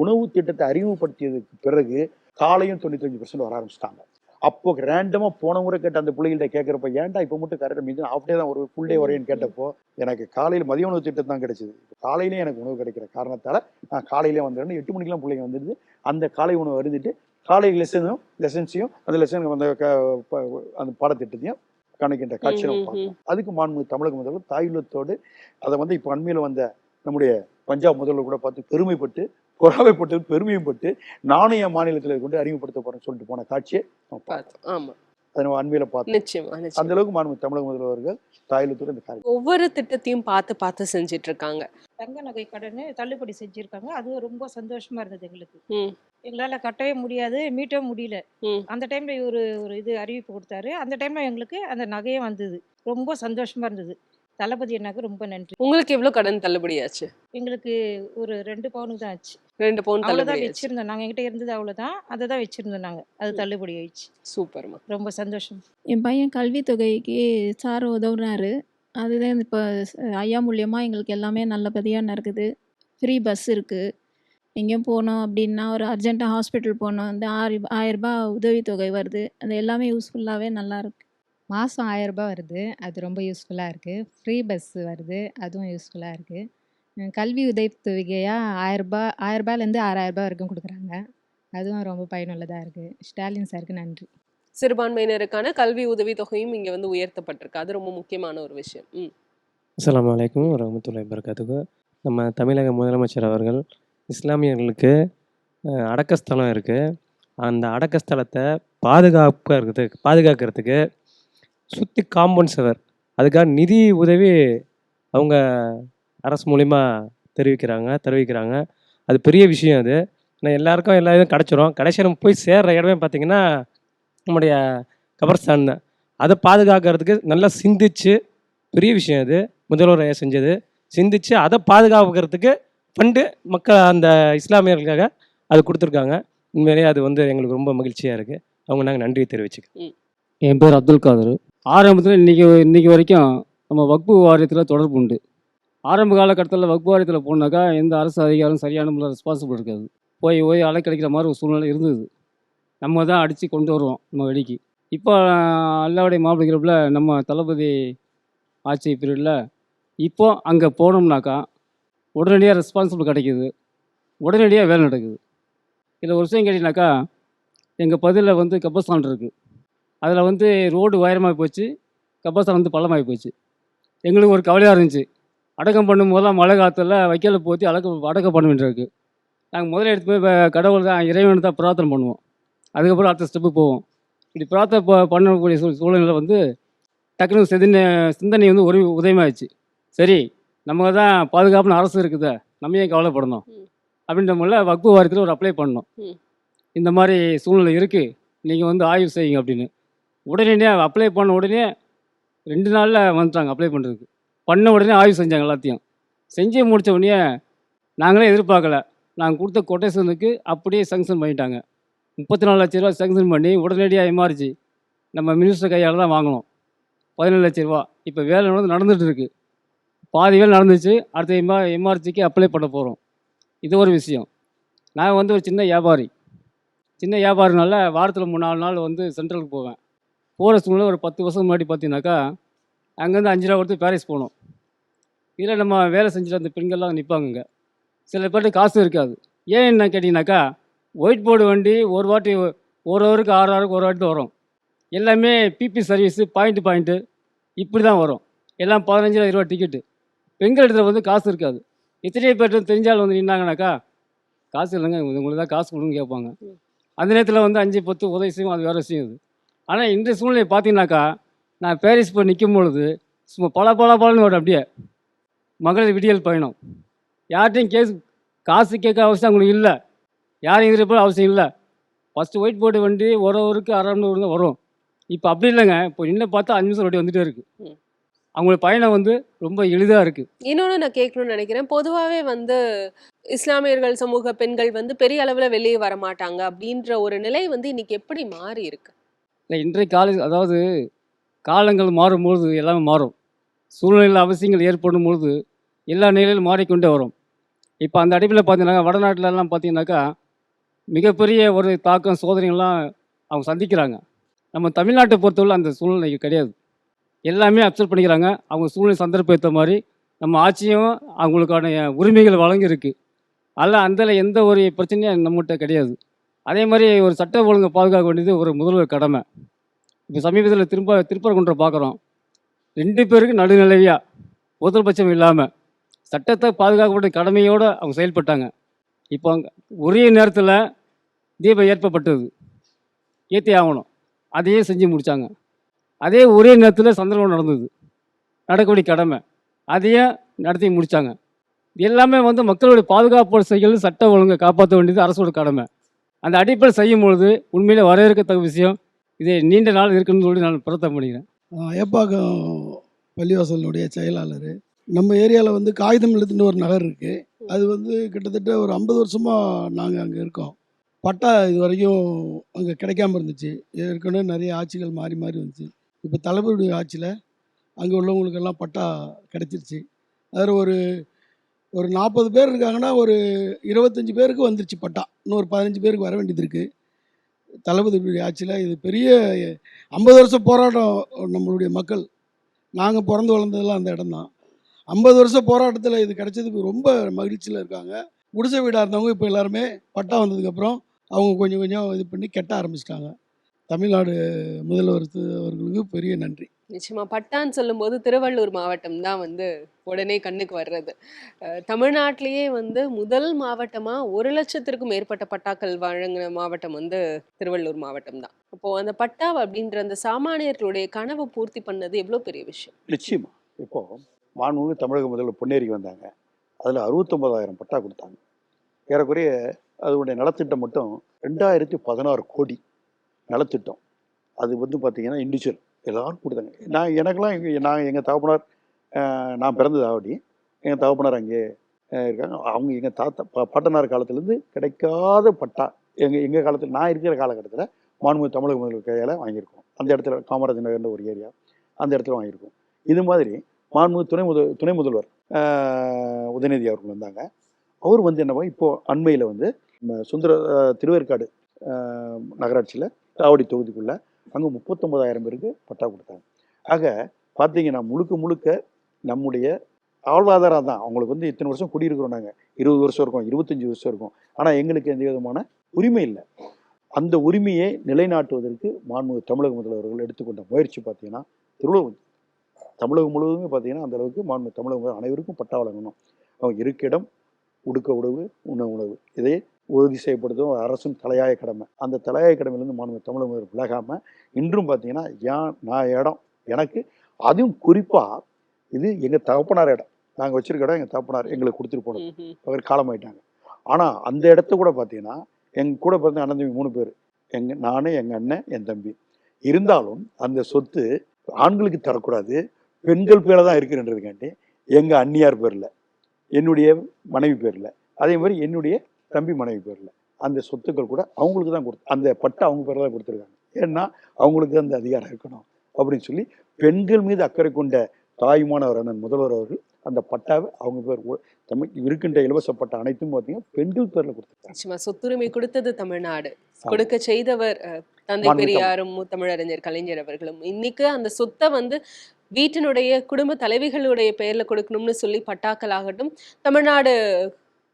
உணவு திட்டத்தை அறிமுகப்படுத்தியதுக்கு பிறகு காலையும் 95% வர ஆரம்பிச்சிட்டாங்க. அப்போ ரேண்டமாக போன முறை கேட்ட அந்த பிள்ளைகள்ட்ட கேட்குறப்ப ஏன்டா இப்போ மட்டும் கரெக்டாக மீது ஆஃப் டே தான் ஒரு ஃபுல் டே வரேன்னு கேட்டப்போ எனக்கு காலையில் மதிய உணவு திட்டம் தான் கிடைச்சிது. காலையிலேயே எனக்கு உணவு கிடைக்கிற காரணத்தால் நான் காலையிலே வந்துடுறேன். 8 மணிக்கெலாம் பிள்ளைங்க வந்துடுது. அந்த காலை உணவு அருந்துட்டு காலை லெசன்ஸையும் அந்த லெசனுக்கு அந்த பாடத்திட்டத்தையும் கணக்கின்ற காட்சியை நம்ம பார்க்கணும். அதுக்கு மாண்புமிகு தமிழக முதல்வர் தாயுள்ளத்தோடு அதை வந்து இப்போ அண்மையில் வந்த நம்முடைய பஞ்சாப் முதல்வர் கூட பார்த்து பெருமைப்பட்டு பொறாமைப்பட்டு பெருமையும் பட்டு நானும் என் மாநிலத்தில் கொண்டு அறிமுகப்படுத்த போறேன்னு சொல்லிட்டு போன காட்சியை ஆமா அதை நம்ம அண்மையில பார்த்தோம். நிச்சயமா அந்த அளவுக்கு மாண்புமிகு தமிழக முதல்வர்கள் தாயுள்ளத்தோடு இந்த காரியம் ஒவ்வொரு திட்டத்தையும் பார்த்து செஞ்சிட்டு இருக்காங்க. தங்க நகை கடன் தள்ளுபடி செஞ்சிருக்காங்க. அது ரொம்ப சந்தோஷமா இருந்தது எங்களுக்கு. எங்களால கட்டவே முடியாது, மீட்டவும் முடியல. அந்த டைம்ல ஒரு இது அறிவிப்பு கொடுத்தாரு. அந்த டைம்ல எங்களுக்கு அந்த நகையே வந்தது. ரொம்ப சந்தோஷமா இருந்தது. தளபதி அண்ணாக்கு ரொம்ப நன்றி. உங்களுக்கு எவ்வளவு கடன் தள்ளுபடி ஆச்சு? எங்களுக்கு ஒரு 2 பவுனுக்கு தான் ஆச்சு. 2 பவுன் அவ்வளோதான் தள்ளுபடி ஆச்சு. வச்சிருந்தோம். நாங்கள் எங்கிட்ட இருந்தது அவ்வளோதான். அதை தான் வச்சிருந்தோம் நாங்கள். அது தள்ளுபடி ஆயிடுச்சு. சூப்பர்மா. ரொம்ப சந்தோஷம். என் பையன் கல்வித்தொகைக்கு சார் உதவுனாரு. அதுதான் இப்போ ஐயா மூலியமாக எங்களுக்கு எல்லாமே நல்லபடியாக நடக்குது. ஃப்ரீ பஸ் இருக்குது. எங்கேயும் போனோம் அப்படின்னா, ஒரு அர்ஜென்ட்டாக ஹாஸ்பிட்டல் போகணும், அந்த 1000 உதவித்தொகை வருது. அது எல்லாமே யூஸ்ஃபுல்லாகவே நல்லாயிருக்கு. மாதம் 1000 வருது. அது ரொம்ப யூஸ்ஃபுல்லா இருக்கு. ஃப்ரீ பஸ் வருது. அதுவும் யூஸ்ஃபுல்லா இருக்கு. கல்வி உதவித்தொகையா ரூ. 1000 ரூ. 1000லேருந்து ரூ. 6000 வரைக்கும் குடுக்குறாங்க. அதுவும் ரொம்ப பயனுள்ளதா இருக்கு. ஸ்டாலின் சாருக்கு நன்றி. சிறுபான்மையினருக்கான கல்வி உதவித்தொகையும் இங்க வந்து உயர்த்தப்பட்டிருக்கு. அது ரொம்ப முக்கியமான ஒரு விஷயம். அஸ்ஸலாமு அலைக்கும் வரஹ்மத்துல்லாஹி வபரகாத்துஹு. நம்ம தமிழக முதலமைச்சர் அவர்கள் இஸ்லாமியர்களுக்கு அடக்கஸ்தலம் இருக்குது. அந்த அடக்கஸ்தலத்தை பாதுகாக்கிறதுக்கு சுற்றி காம்பவுண்ட் சுவர், அதுக்காக நிதி உதவி அவங்க அரசு மூலிமா தெரிவிக்கிறாங்க. அது பெரிய விஷயம். அது ஆனால் எல்லாருக்கும் எல்லா இதுவும் கிடச்சிரும். கடைசியாக நம்ம போய் சேர்ற இடமே பார்த்திங்கன்னா நம்முடைய கபர்ஸ்தான் தான். அதை பாதுகாக்கிறதுக்கு நல்லா சிந்திச்சு, பெரிய விஷயம் அது முதல்வர் ஐயா செஞ்சது. சிந்திச்சு அதை பாதுகாக்கிறதுக்கு ஃபண்டு மக்கள் அந்த இஸ்லாமியர்களுக்காக அது கொடுத்துருக்காங்க. உண்மையிலேயே அது வந்து எங்களுக்கு ரொம்ப மகிழ்ச்சியாக இருக்குது. அவங்க நாங்கள் நன்றி தெரிவிச்சுக்கோம். என் பேர் அப்துல் காதர். ஆரம்பத்தில் இன்றைக்கி வரைக்கும் நம்ம வக்பு வாரியத்தில் தொடர்பு உண்டு. ஆரம்ப காலகட்டத்தில் வக்பு வாரியத்தில் போனாக்கா எந்த அரசு அதிகாரம் சரியான முறையில் ரெஸ்பான்சிபிள் இருக்காது. போய் அலைக்கழிக்கிற மாதிரி ஒரு சூழ்நிலை இருந்தது. நம்ம தான் அடித்து கொண்டு வருவோம் நம்ம வெளிக்கு. இப்போ அல்லாவுடைய மாப்பிள்ளைக்கிறப்பில் நம்ம தளபதி ஆட்சி பீரியடில் இப்போ அங்கே போனோம்னாக்கா உடனடியாக ரெஸ்பான்சிபிள் கிடைக்கிது, உடனடியாக வேலை நடக்குது. இதில் ஒரு விஷயம் கேட்டிங்கனாக்கா, எங்கள் பகுதியில் வந்து கபர்ஸ்தான் இருக்குது. அதில் வந்து ரோடு உயரமாக போச்சு, கபர்ஸ்தான் வந்து பள்ளமாகி போச்சு. எங்களுக்கு ஒரு கவலையாக இருந்துச்சு. அடக்கம் பண்ணும்போதெல்லாம் மழை காலத்தில் வைக்கல போற்றி அடக்கம் பண்ண வேண்டியிருக்கு. நாங்கள் முதல்ல எடுத்து போய் கடவுள் தான், இறைவன் தான் பிரார்த்தனை பண்ணுவோம். அதுக்கப்புறம் அடுத்த ஸ்டெப்பு போவோம். இப்படி பிரார்த்தனை பண்ணக்கூடிய சூழ்நிலை வந்து டக்குனு சிந்தனை வந்து ஒரு உதயமாகிடுச்சு. சரி, நம்ம தான் பாதுகாப்புன்னு அரசு இருக்குதா, நம்ம ஏன் கவலைப்படணும் அப்படின்ற மாதிரில வக்பு வாரியத்தில் ஒரு அப்ளை பண்ணோம். இந்த மாதிரி சூழ்நிலை இருக்குது, நீங்கள் வந்து ஆய்வு செய்யுங்க அப்படின்னு. உடனடியாக அப்ளை பண்ண உடனே 2 நாளில் வந்துட்டாங்க அப்ளை பண்ணுறதுக்கு. பண்ண உடனே ஆய்வு செஞ்சாங்க. எல்லாத்தையும் செஞ்சு முடித்த உடனே நாங்களே எதிர்பார்க்கல. நாங்கள் கொடுத்த கொட்டேஷனுக்கு அப்படியே சேங்ஷன் பண்ணிட்டாங்க. 34 லட்ச ரூபா சேங்ஷன் பண்ணி உடனடியாக எம்ஆர்ஜி நம்ம மினிஸ்டர் கையால் தான் வாங்கினோம். 17 லட்ச ரூபா. இப்போ வேலை நடந்துகிட்டு இருக்குது. பாதி வேலை நடந்துச்சு. அடுத்த எம்ஆர்ஜிக்கு அப்ளை பண்ண போகிறோம். இது ஒரு விஷயம். நான் வந்து ஒரு சின்ன வியாபாரினால வாரத்தில் 3-4 நாள் வந்து சென்ட்ரலுக்கு போவேன். போகிற சூழ்நிலை ஒரு 10 வருஷம் முன்னாடி பார்த்தீங்கன்னாக்கா, அங்கேருந்து 5 ரூபா கொடுத்து பாரிஸ் போகணும். இதில் நம்ம வேலை செஞ்சுட்டு அந்த பெண்கள்லாம் நிற்பாங்க. சில பேர்கிட்ட காசு இருக்காது. ஏன் என்ன கேட்டிங்கனாக்கா, ஒயிட் போர்டு வண்டி ஒரு வாட்டி 1 ஹவருக்கு 6 ஹவருக்கு ஒரு வாட்டி தான் வரும். எல்லாமே பிபி சர்வீஸு, பாயிண்ட்டு இப்படி தான் வரும். எல்லாம் 15 ரூபா 20 ரூபா டிக்கெட்டு. பெண்கள் இடத்துல வந்து காசு இருக்காது. எத்தனையோ பேர்ட்டு தெரிஞ்சாலும் வந்து நின்னாங்கனாக்கா, காசு இல்லைங்க, உங்களுக்கு தான் காசு கொடுன்னு கேட்பாங்க. அந்த நேரத்தில் வந்து 5-10 உதவி செய்யும், அது வேறு விஷயம் இது. ஆனால் இந்த சூழ்நிலை பார்த்தீங்கன்னாக்கா, நான் பாரிஸ் போய் நிற்கும் பொழுது சும்மா பலன்னு வரும். அப்படியே மகளிர் விடியல் பயணம். யார்கிட்டையும் காசு கேட்க அவசியம் அவங்களுக்கு இல்லை, யாரும் எதிர்ப்பு அவசியம் இல்லை. ஃபஸ்ட்டு ஒயிட் போர்டு வண்டி 1 ஹவருக்கு 1/2 மணி நேரம் தான் வரும். இப்போ அப்படி இல்லைங்க. இப்போ இன்னும் பார்த்தா 5 நிமிஷம் வண்டி வந்துகிட்டே இருக்குது. அவங்களுக்கு பயணம் வந்து ரொம்ப எளிதாக இருக்குது. இன்னொன்று நான் கேட்கணும்னு நினைக்கிறேன். பொதுவாகவே வந்து இஸ்லாமியர்கள் சமூக பெண்கள் வந்து பெரிய அளவில் வெளியே வர மாட்டாங்க அப்படின்ற ஒரு நிலை வந்து இன்னைக்கு எப்படி மாறி இருக்கு? இல்லை, இன்றைய அதாவது காலங்கள் மாறும்பொழுது எல்லாமே மாறும். சூழ்நிலையில் அவசியங்கள் ஏற்படும் பொழுது எல்லா நிலையிலும் மாறிக்கொண்டே வரும். இப்போ அந்த அடிப்படையில் பார்த்தீங்கன்னா, வடநாட்டிலலாம் பார்த்தீங்கன்னாக்கா மிகப்பெரிய ஒரு தாக்கம், சோதனைகள்லாம் அவங்க சந்திக்கிறாங்க. நம்ம தமிழ்நாட்டை பொறுத்தவரை அந்த சூழ்நிலை கிடையாது. எல்லாமே அக்செப்ட் பண்ணிக்கிறாங்க. அவங்க சூழ்நிலை சந்தர்ப்பம் ஏற்ற மாதிரி நம்ம ஆட்சியும் அவங்களுக்கான உரிமைகள் வழங்கியிருக்கு. அதில் அதில் எந்த ஒரு பிரச்சனையும் நம்மகிட்ட கிடையாது. அதே மாதிரி ஒரு சட்ட ஒழுங்கை பாதுகாக்க வேண்டியது ஒரு முதல்வர் கடமை. இப்போ சமீபத்தில் திருப்பரங்குன்றம் பார்க்குறோம். 2 பேருக்கு நடுநிலையாக ஒருதலைபட்சம் இல்லாமல் சட்டத்தை பாதுகாக்கப்பட்ட கடமையோடு அவங்க செயல்பட்டாங்க. இப்போ ஒரே நேரத்தில் தீபம் ஏற்பப்பட்டது, ஏற்றி ஆகணும், அதையே செஞ்சு முடித்தாங்க. அதே ஒரே நேரத்தில் சந்திரமோகம் நடந்தது, நடக்கக்கூடிய கடமை, அதையே நடத்தி முடித்தாங்க. எல்லாமே வந்து மக்களுடைய பாதுகாப்பு செயல், சட்ட ஒழுங்கை காப்பாற்ற வேண்டியது அரசோட கடமை. அந்த அடிப்படை செய்யும் பொழுது உண்மையிலே வரவேற்கத்தக்க விஷயம். இது நீண்ட நாள் இருக்குன்னு சொல்லி நான் பிரத்தம் பண்ணிக்கிறேன். ஏப்பாக்கம் பள்ளிவாசலுடைய செயலாளர். நம்ம ஏரியாவில் வந்து காகிதம் எழுத்துன்னு ஒரு நகர் இருக்குது. அது வந்து கிட்டத்தட்ட ஒரு 50 வருஷமாக நாங்கள் அங்கே இருக்கோம். பட்டா இது வரைக்கும் அங்கே கிடைக்காம இருந்துச்சு. ஏற்கனவே நிறைய ஆட்சிகள் மாறி வந்துச்சு. இப்போ தளபதியுடைய ஆட்சியில் அங்கே உள்ளவங்களுக்கெல்லாம் பட்டா கிடைச்சிருச்சு. அதில் ஒரு ஒரு 40 பேர் இருக்காங்கன்னா ஒரு 25 பேருக்கு வந்துருச்சு பட்டா. இன்னொரு 15 பேருக்கு வர வேண்டியது இருக்குது. தளபதியுடைய ஆட்சியில் இது பெரிய 50 வருஷம் போராட்டம். நம்மளுடைய மக்கள் நாங்கள் பிறந்து வளர்ந்ததெல்லாம் அந்த இடம் தான். 50 வருஷம் போராட்டத்தில் இது கிடைச்சதுக்கு ரொம்ப மகிழ்ச்சியில் இருக்காங்க. குடிசை வீடாக இருந்தவங்க இப்போ எல்லாருமே பட்டா வந்ததுக்கப்புறம் அவங்க கொஞ்சம் கொஞ்சம் இது பண்ணி கட்ட ஆரம்பிச்சிட்டாங்க. தமிழ்நாடு முதல்வர் அவர்களுக்கு பெரிய நன்றி. நிச்சயமா பட்டான்னு சொல்லும்போது திருவள்ளூர் மாவட்டம் தான் வந்து உடனே கண்ணுக்கு வர்றது. தமிழ்நாட்டிலேயே வந்து முதல் மாவட்டமா 1,00,000த்திற்கும் மேற்பட்ட பட்டாக்கள் வழங்கின மாவட்டம் வந்து திருவள்ளூர் மாவட்டம் தான். அப்போ அந்த பட்டா அப்படின்ற அந்த சாமானியர்களுடைய கனவு பூர்த்தி பண்ணது எவ்வளோ பெரிய விஷயம். நிச்சயமா இப்போ மாண்புமிகு தமிழக முதல்வர் பொன்னேரி வந்தாங்க. அதில் 69,000 பட்டா கொடுத்தாங்க. ஏறக்குறைய அதனுடைய நலத்திட்டம் மட்டும் 2016 கோடி நலத்திட்டம். அது வந்து பார்த்தீங்கன்னா இண்டிவிஜுவல் எல்லாரும் கொடுத்தாங்க. எனக்கெல்லாம் எங்கள் தகப்பனார், நான் பிறந்தது ஆவடி, எங்கள் தகப்பனார் அங்கே இருக்காங்க. அவங்க எங்கள் பாட்டனார் காலத்துலேருந்து கிடைக்காத பட்டா எங்கள் காலத்தில் நான் இருக்கிற காலகட்டத்தில் மாண்புமிகு தமிழக முதல்வர் கையால் வாங்கியிருக்கோம். அந்த இடத்துல காமராஜ் நகர்ன்ற ஒரு ஏரியா, அந்த இடத்துல வாங்கியிருக்கோம். இது மாதிரி மாண்புமிகு துணை முதல்வர் உதயநிதி அவர்கள் வந்தாங்க. அவர் வந்து என்னவா இப்போது அண்மையில் வந்து திருவேற்காடு நகராட்சியில் ஆவடி தொகுதிக்குள்ளே அங்கே 39,000 பேருக்கு பட்டா கொடுத்தாங்க. ஆக பார்த்தீங்கன்னா முழுக்க நம்முடைய வாழ்வாதாரம் தான். அவங்களுக்கு வந்து இத்தனை வருஷம் குடியிருக்கிறோம், நாங்கள் 20 வருஷம் இருக்கோம், 25 வருஷம் இருக்கோம். ஆனால் எங்களுக்கு எந்த விதமான உரிமை இல்லை. அந்த உரிமையை நிலைநாட்டுவதற்கு மாண்புமிகு தமிழக முதல்வர்கள் எடுத்துக்கொண்ட முயற்சி பார்த்தீங்கன்னா தமிழகம் முழுவதுமே பார்த்தீங்கன்னா அந்த அளவுக்கு மாண்புமிகு தமிழக முதல்வர் அனைவருக்கும் பட்டா வழங்கணும். அவங்க இருக்கிடம், உடுக்க உணவு, உணவு இதை உறுதி செய்யப்படுத்தும் அரசின் தலையாய கடமை. அந்த தலையாய கடமையிலேருந்து மாண்புமிகு தமிழக முதல்வர் விலகாமல் இன்றும் பார்த்தீங்கன்னா நான் இடம் எனக்கு, அதுவும் குறிப்பாக இது எங்கள் தகப்பனார் இடம், நாங்கள் வச்சிருக்க இடம் எங்கள் தகப்பனார் எங்களுக்கு கொடுத்துட்டு போனது. அவர் காலமாயிட்டாங்க. ஆனால் அந்த இடத்த கூட பார்த்தீங்கன்னா எங்கள் கூட பிறந்த அண்ணன் தம்பி 3 பேர், நான், எங்கள் அண்ணன், என் தம்பி. இருந்தாலும் அந்த சொத்து ஆண்களுக்கு தரக்கூடாது, பெண்கள் பேரில் தான் இருக்குன்றதுக்காண்டி எங்கள் அண்ணியார் பேரில், என்னுடைய மனைவி பேரில், அதே மாதிரி என்னுடைய தம்பி மனைவி பேரில் அந்த சொத்துக்கள் கூட அவங்களுக்கு தான் அந்த பட்டை அவங்க பேரில் தான் கொடுத்துருக்காங்க. ஏன்னா அவங்களுக்கு அந்த அதிகாரம் இருக்கணும் அப்படின்னு சொல்லி பெண்கள் மீது அக்கறை கொண்ட தாயுமானவர் அண்ணன் முதல்வர் அவர்கள் அந்த பட்டாவை அவங்க பேர் இருக்கின்ற இலவச பட்டா அனைத்தும் பார்த்தீங்கன்னா பெண்கள் பேரில் கொடுத்துருக்காங்க. சொத்துரிமை கொடுத்தது தமிழ்நாடு, கொடுக்க செய்தவர் தந்தை பெரியாரும் தமிழறிஞர் கலைஞர் அவர்களும். இன்னைக்கு அந்த சொத்தை வந்து வீட்டினுடைய குடும்ப தலைவிகளுடைய பெயர்ல கொடுக்கணும்னு சொல்லி பட்டாக்கள் ஆகட்டும், தமிழ்நாடு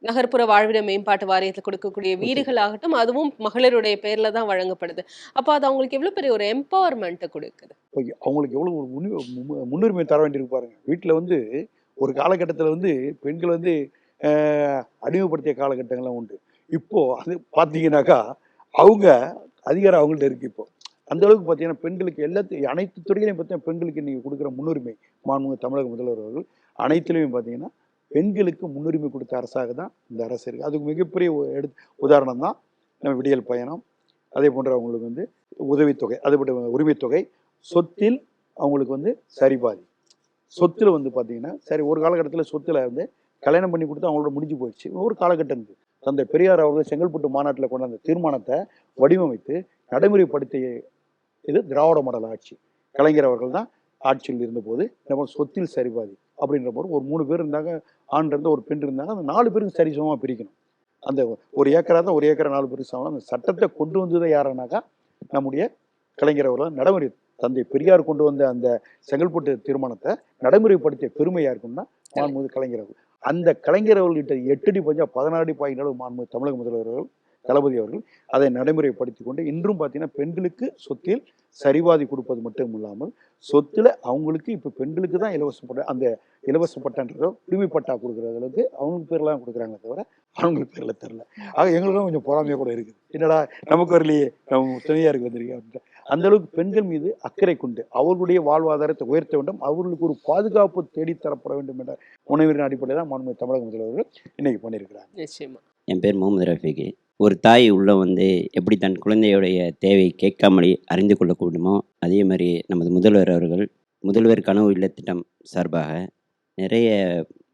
நகர்ப்புற வாழ்விட மேம்பாட்டு வாரியத்தில் கொடுக்கக்கூடிய வீடுகள் ஆகட்டும், அதுவும் மகளிருடைய பேர்ல தான் வழங்கப்படுது. அப்போ அது அவங்களுக்கு எவ்வளவு பெரிய ஒரு எம்பவர்மெண்ட்டை கொடுக்குது. அவங்களுக்கு எவ்வளவு முன்னுரிமை தர வேண்டியிருக்கு பாருங்க. வீட்டில் வந்து ஒரு காலகட்டத்தில் வந்து பெண்கள் வந்து அடிமைப்படுத்திய காலகட்டங்கள்லாம் உண்டு. இப்போ அது பார்த்தீங்கன்னாக்கா அவங்க அதிகாரம் அவங்கள்ட்ட இருக்கு. இப்போ அந்த அளவுக்கு பார்த்தீங்கன்னா பெண்களுக்கு அனைத்து துறையிலையும் பார்த்தீங்கன்னா பெண்களுக்கு இன்னைக்கு கொடுக்குற முன்னுரிமை மாண்புமிகு தமிழக முதல்வர் அவர்கள் அனைத்துலையும் பார்த்தீங்கன்னா பெண்களுக்கு முன்னுரிமை கொடுத்த அரசாக தான் இந்த அரசு இருக்குது. அதுக்கு மிகப்பெரிய உதாரணம் தான் நம்ம விடியல் பயணம், அதே போன்ற அவங்களுக்கு வந்து உதவித்தொகை, அதேபோன்ற உரிமைத்தொகை, சொத்தில் அவங்களுக்கு வந்து சரிபாதி. சொத்தில் வந்து பார்த்தீங்கன்னா சரி ஒரு காலகட்டத்தில் சொத்தில் வந்து கல்யாணம் பண்ணி கொடுத்து அவங்களோட முடிஞ்சு போயிடுச்சு. ஒரு காலகட்டம் தந்தை பெரியார் அவர்கள் செங்கல்பட்டு மாநாட்டில் கொண்டு வந்த தீர்மானத்தை வடிவமைத்து நடைமுறைப்படுத்திய இது திராவிட மாடல் ஆட்சி. கலைஞர் அவர்கள் தான் ஆட்சியில் இருந்தபோது நம்ம சொத்தில் சரிபாதி அப்படின்ற போது ஒரு 3 பேர் இருந்தாங்க, ஆண் இருந்தால் ஒரு பெண் இருந்தாங்க, அந்த 4 பேருக்கு சரிசமமாக பிரிக்கணும். அந்த 1 ஏக்கரா தான் 1 ஏக்கரை 4 பேருக்கு சமம். அந்த சட்டத்தை கொண்டு வந்தது யாருன்னாக்கா நம்முடைய கலைஞர் அவர்கள் நடைமுறை தந்தை பெரியார் கொண்டு வந்த அந்த செங்கல்பட்டு தீர்மானத்தை நடைமுறைப்படுத்திய பெருமை யாருக்குன்னா மாண்புமிகு கலைஞர் அவர்கள். அந்த கலைஞர் அவர்கள்கிட்ட 8 அடி பஞ்சா 16 அடி பாய்ந்த மாண்புமிகு தமிழக முதல்வர்கள் தளபதி அவர்கள் அதை நடைமுறைப்படுத்தி கொண்டு இன்றும் பார்த்தீங்கன்னா பெண்களுக்கு சொத்தில் சரிவாதி கொடுப்பது மட்டும் இல்லாமல் சொத்துல அவங்களுக்கு இப்போ பெண்களுக்கு தான் இலவசப்பட்ட அந்த இலவசப்பட்டன்றதோ உரிமைப்பட்டா கொடுக்குறதுக்கு அவங்களுக்கு பேர்லாம் கொடுக்குறாங்களே தவிர அவங்களுக்கு பேரில் தெரில. ஆக எங்களுக்கும் கொஞ்சம் பொறாமையாக கூட இருக்குது. என்னடா நமக்கு வரலையே, நம்ம துணையாருக்கு வந்திருக்கேன் அப்படின்ற அந்த அளவுக்கு பெண்கள் மீது அக்கறை கொண்டு அவர்களுடைய வாழ்வாதாரத்தை உயர்த்த வேண்டும், அவர்களுக்கு ஒரு பாதுகாப்பு தேடித்தரப்பட வேண்டும் என்ற உணவின் அடிப்படையில் தான் மாண்புமிகு தமிழக முதல்வர்கள் இன்னைக்கு பண்ணியிருக்கிறாங்க. நிச்சயமா. என் பேர் முகமது ரஃபீக். ஒரு தாய் உள்ள வந்து எப்படி தன் குழந்தையுடைய தேவை கேட்காமலே அறிந்து கொள்ளக்கூடுமோ அதே மாதிரி நமது முதல்வர் அவர்கள் முதல்வர் கனவு இல்ல திட்டம் சார்பாக நிறைய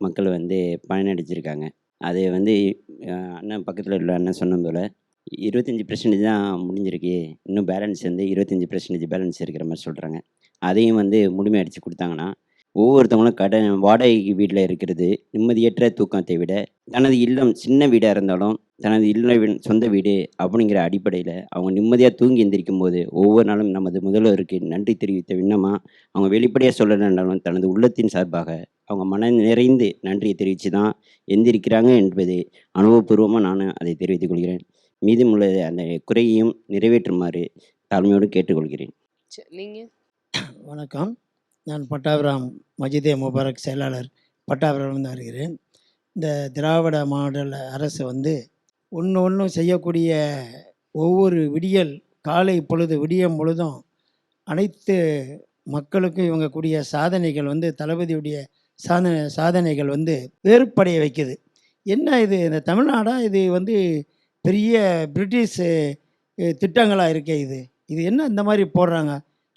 மக்கள் வந்து பயனடைஞ்சிருக்காங்க. அது வந்து அண்ணன் பக்கத்தில் உள்ள அண்ணன் சொன்ன போல் 25% தான் முடிஞ்சிருக்கு, இன்னும் பேலன்ஸ் வந்து 25% பேலன்ஸ் இருக்கிற மாதிரி சொல்கிறாங்க. அதையும் வந்து முழுமையடித்து கொடுத்தாங்கன்னா ஒவ்வொருத்தவங்களும் வாடகை வீட்டில் இருக்கிறது நிம்மதியற்ற தூக்கத்தை விட, தனது இல்லம் சின்ன வீடாக இருந்தாலும் தனது இல்லம் சொந்த வீடு அப்படிங்கிற அடிப்படையில் அவங்க நிம்மதியாக தூங்கி எந்திரிக்கும்போது ஒவ்வொரு நாளும் நமது முதல்வருக்கு நன்றி தெரிவித்த விண்ணமாக அவங்க வெளிப்படையாக சொல்லலைன்னாலும் தனது உள்ளத்தின் சார்பாக அவங்க மன நிறைந்து நன்றியை தெரிவித்து தான் எந்திரிக்கிறாங்க என்பது அனுபவபூர்வமாக நான் அதை தெரிவித்துக் கொள்கிறேன். மீதமுள்ள அந்த குறையையும் நிறைவேற்றுமாறு தாழ்மையோடு கேட்டுக்கொள்கிறேன். நீங்கள் வணக்கம். நான் பட்டாபிராம் மஜிதே முபாரக் செயலாளர் பட்டாபிராமிலிருந்து வருகிறேன். இந்த திராவிட மாடல் அரசு ஒன்று செய்யக்கூடிய ஒவ்வொரு விடியல் காலை பொழுது விடியும் பொழுதும் அனைத்து மக்களுக்கும் இவங்க கூடிய சாதனைகள் தளபதியுடைய சாதனைகள் வேறுபடைய வைக்குது. என்ன இது இந்த தமிழ்நாடா இது பெரிய பிரிட்டிஷ் திட்டங்களாக இருக்கே இது இது என்ன இந்த மாதிரி போடுறாங்க?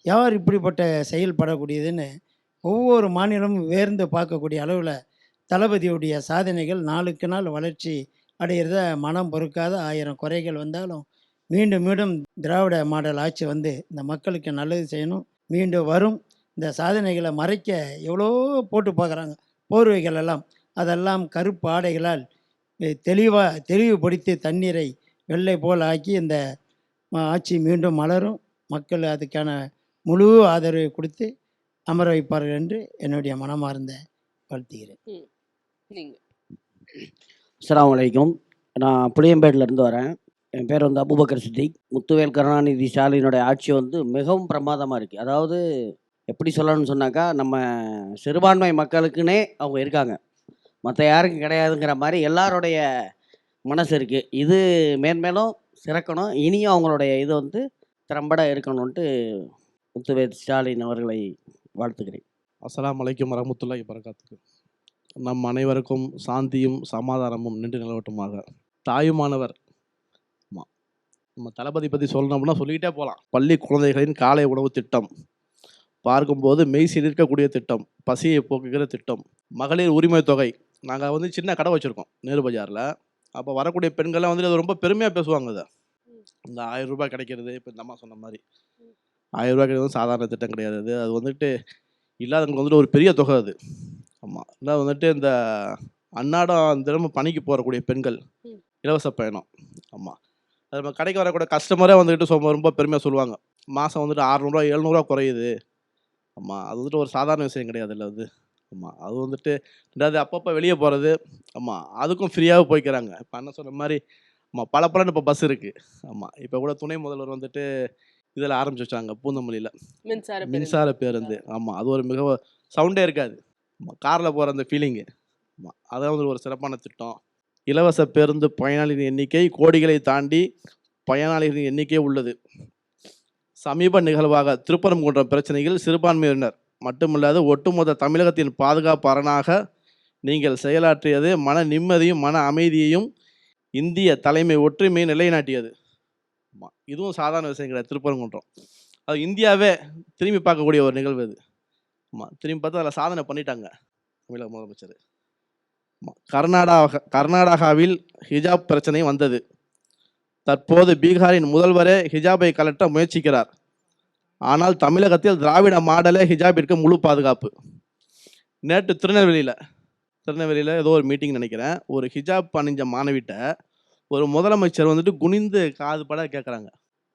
யார் இப்படிப்பட்ட செயல்படக்கூடியதுன்னு ஒவ்வொரு மாநிலமும் வேர்ந்து பார்க்கக்கூடிய அளவில் தளபதியுடைய சாதனைகள் நாளுக்கு நாள் வளர்ச்சி அடைகிறத மனம் பொறுக்காத 1000 குறைகள் வந்தாலும் மீண்டும் மீண்டும் திராவிட மாடல் ஆட்சி இந்த மக்களுக்கு நல்லது செய்யணும். மீண்டும் வரும். இந்த சாதனைகளை மறைக்க எவ்வளோ போட்டு பார்க்குறாங்க போர்வைகள் எல்லாம். அதெல்லாம் கருப்பு ஆடைகளால் தெளிவுபடுத்தி தண்ணீரை வெள்ளை போல் ஆக்கி இந்த ஆட்சி மீண்டும் மலரும். மக்கள் அதுக்கான முழு ஆதரவை கொடுத்து அமர வைப்பார்கள் என்று என்னுடைய மனமார்ந்த வாழ்த்துகிறேன். நீங்கள் அஸ்ஸலாமு அலைக்கும். நான் புளியம்பேட்டிலேருந்து வரேன். என் பேர் அபூபக்கர் சித்திக். முத்துவேல் கருணாநிதி ஸ்டாலினுடைய ஆட்சி மிகவும் பிரமாதமாக இருக்குது. அதாவது எப்படி சொல்லணும்னு சொன்னாக்கா, நம்ம சிறுபான்மை மக்களுக்குன்னே அவங்க இருக்காங்க, மற்ற யாருக்கும் கிடையாதுங்கிற மாதிரி எல்லாருடைய மனசு இருக்குது. இது மேன்மேலும் சிறக்கணும். இனியும் அவங்களுடைய இது திறம்பட இருக்கணும்ன்ட்டு முத்துவேல் ஸ்டாலின் அவர்களை வாழ்த்துக்கிறேன். அஸ்ஸலாமு அலைக்கும் வரஹ்மத்துல்லாஹி வபரகாத்துஹு. நம் அனைவருக்கும் சாந்தியும் சமாதானமும் நின்று நிலவட்டுமாக. தாயுமானவர் நம்ம தளபதி பற்றி சொல்லணும்னா சொல்லிக்கிட்டே போகலாம். பள்ளி குழந்தைகளின் காலை உணவு திட்டம் பார்க்கும்போது மெய் சிலிர்க்கக்கூடிய திட்டம், பசியை போக்குகிற திட்டம், மகளிர் உரிமை தொகை. நாங்கள் சின்ன கடை வச்சுருக்கோம் நேரு பஜாரில். அப்போ வரக்கூடிய பெண்கள்லாம் அது ரொம்ப பெருமையாக பேசுவாங்க. இதை இந்த 1000 ரூபாய் கிடைக்கிறது, இப்போ இந்த அம்மா சொன்ன மாதிரி 1000 ரூபாய் கிடைக்கிறது சாதாரண திட்டம் கிடையாது. அது இல்லாதவங்களுக்கு ஒரு பெரிய தொகை அது. ஆமாம். இல்லை இந்த அன்னாடம் தினமும் பணிக்கு போகக்கூடிய பெண்கள் இலவச பயணம். ஆமாம். அது நம்ம கடைக்கு வரக்கூடிய கஸ்டமரே ரொம்ப பெருமையாக சொல்லுவாங்க. மாதம் 600 700 குறையுது. ஆமாம். அது ஒரு சாதாரண விஷயம் கிடையாது இல்லை அது. ஆமாம். அது ரெண்டாவது அப்பப்போ வெளியே போகிறது. ஆமாம். அதுக்கும் ஃப்ரீயாக போய்க்கிறாங்க. இப்போ அண்ணன் சொன்ன மாதிரி ஆமாம் பலன்னு இப்போ பஸ் இருக்குது. ஆமாம். இப்போ கூட துணை முதல்வர் இதில் ஆரம்பிச்சு வச்சாங்க பூந்தமல்லியில் மின்சார பேருந்து. ஆமாம். அது ஒரு மிக சவுண்டே இருக்காது. ஆமாம். காரில் போகிற அந்த ஃபீலிங்கு. ஆமாம். அதான் ஒரு சிறப்பான திட்டம். இலவச பேருந்து பயனாளிகளின் எண்ணிக்கை கோடிகளை தாண்டி பயனாளிகளின் எண்ணிக்கை உள்ளது. சமீப நிகழ்வாக திருப்பரங்குன்றம் பிரச்சனையில் சிறுபான்மையினர் மட்டுமல்லாது ஒட்டுமொத்த தமிழகத்தின் பாதுகாப்பு அரணாக நீங்கள் செயலாற்றியது மன நிம்மதியும் மன அமைதியையும் இந்திய தலைமை ஒற்றுமையை நிலைநாட்டியது. ஆமாம். இதுவும் சாதாரண விஷயம் கிடையாது. திருப்பரங்குன்றம் அது இந்தியாவே திரும்பி பார்க்கக்கூடிய ஒரு நிகழ்வு இது. ஆமாம். திரும்பி பார்த்து அதில் சாதனை பண்ணிட்டாங்க தமிழக முதலமைச்சர். கர்நாடகாவில் ஹிஜாப் பிரச்சனை வந்தது. தற்போது பீகாரின் முதல்வரே ஹிஜாபை கலட்ட முயற்சிக்கிறார். ஆனால் தமிழகத்தில் திராவிட மாடலே ஹிஜாபிற்கு முழு பாதுகாப்பு. நேற்று திருநெல்வேலியில் ஏதோ ஒரு மீட்டிங் நினைக்கிறேன். ஒரு ஹிஜாப் அணிஞ்ச மாணவிட்ட ஒரு முதலமைச்சர் குனிந்து காது பட கேட்குறாங்க.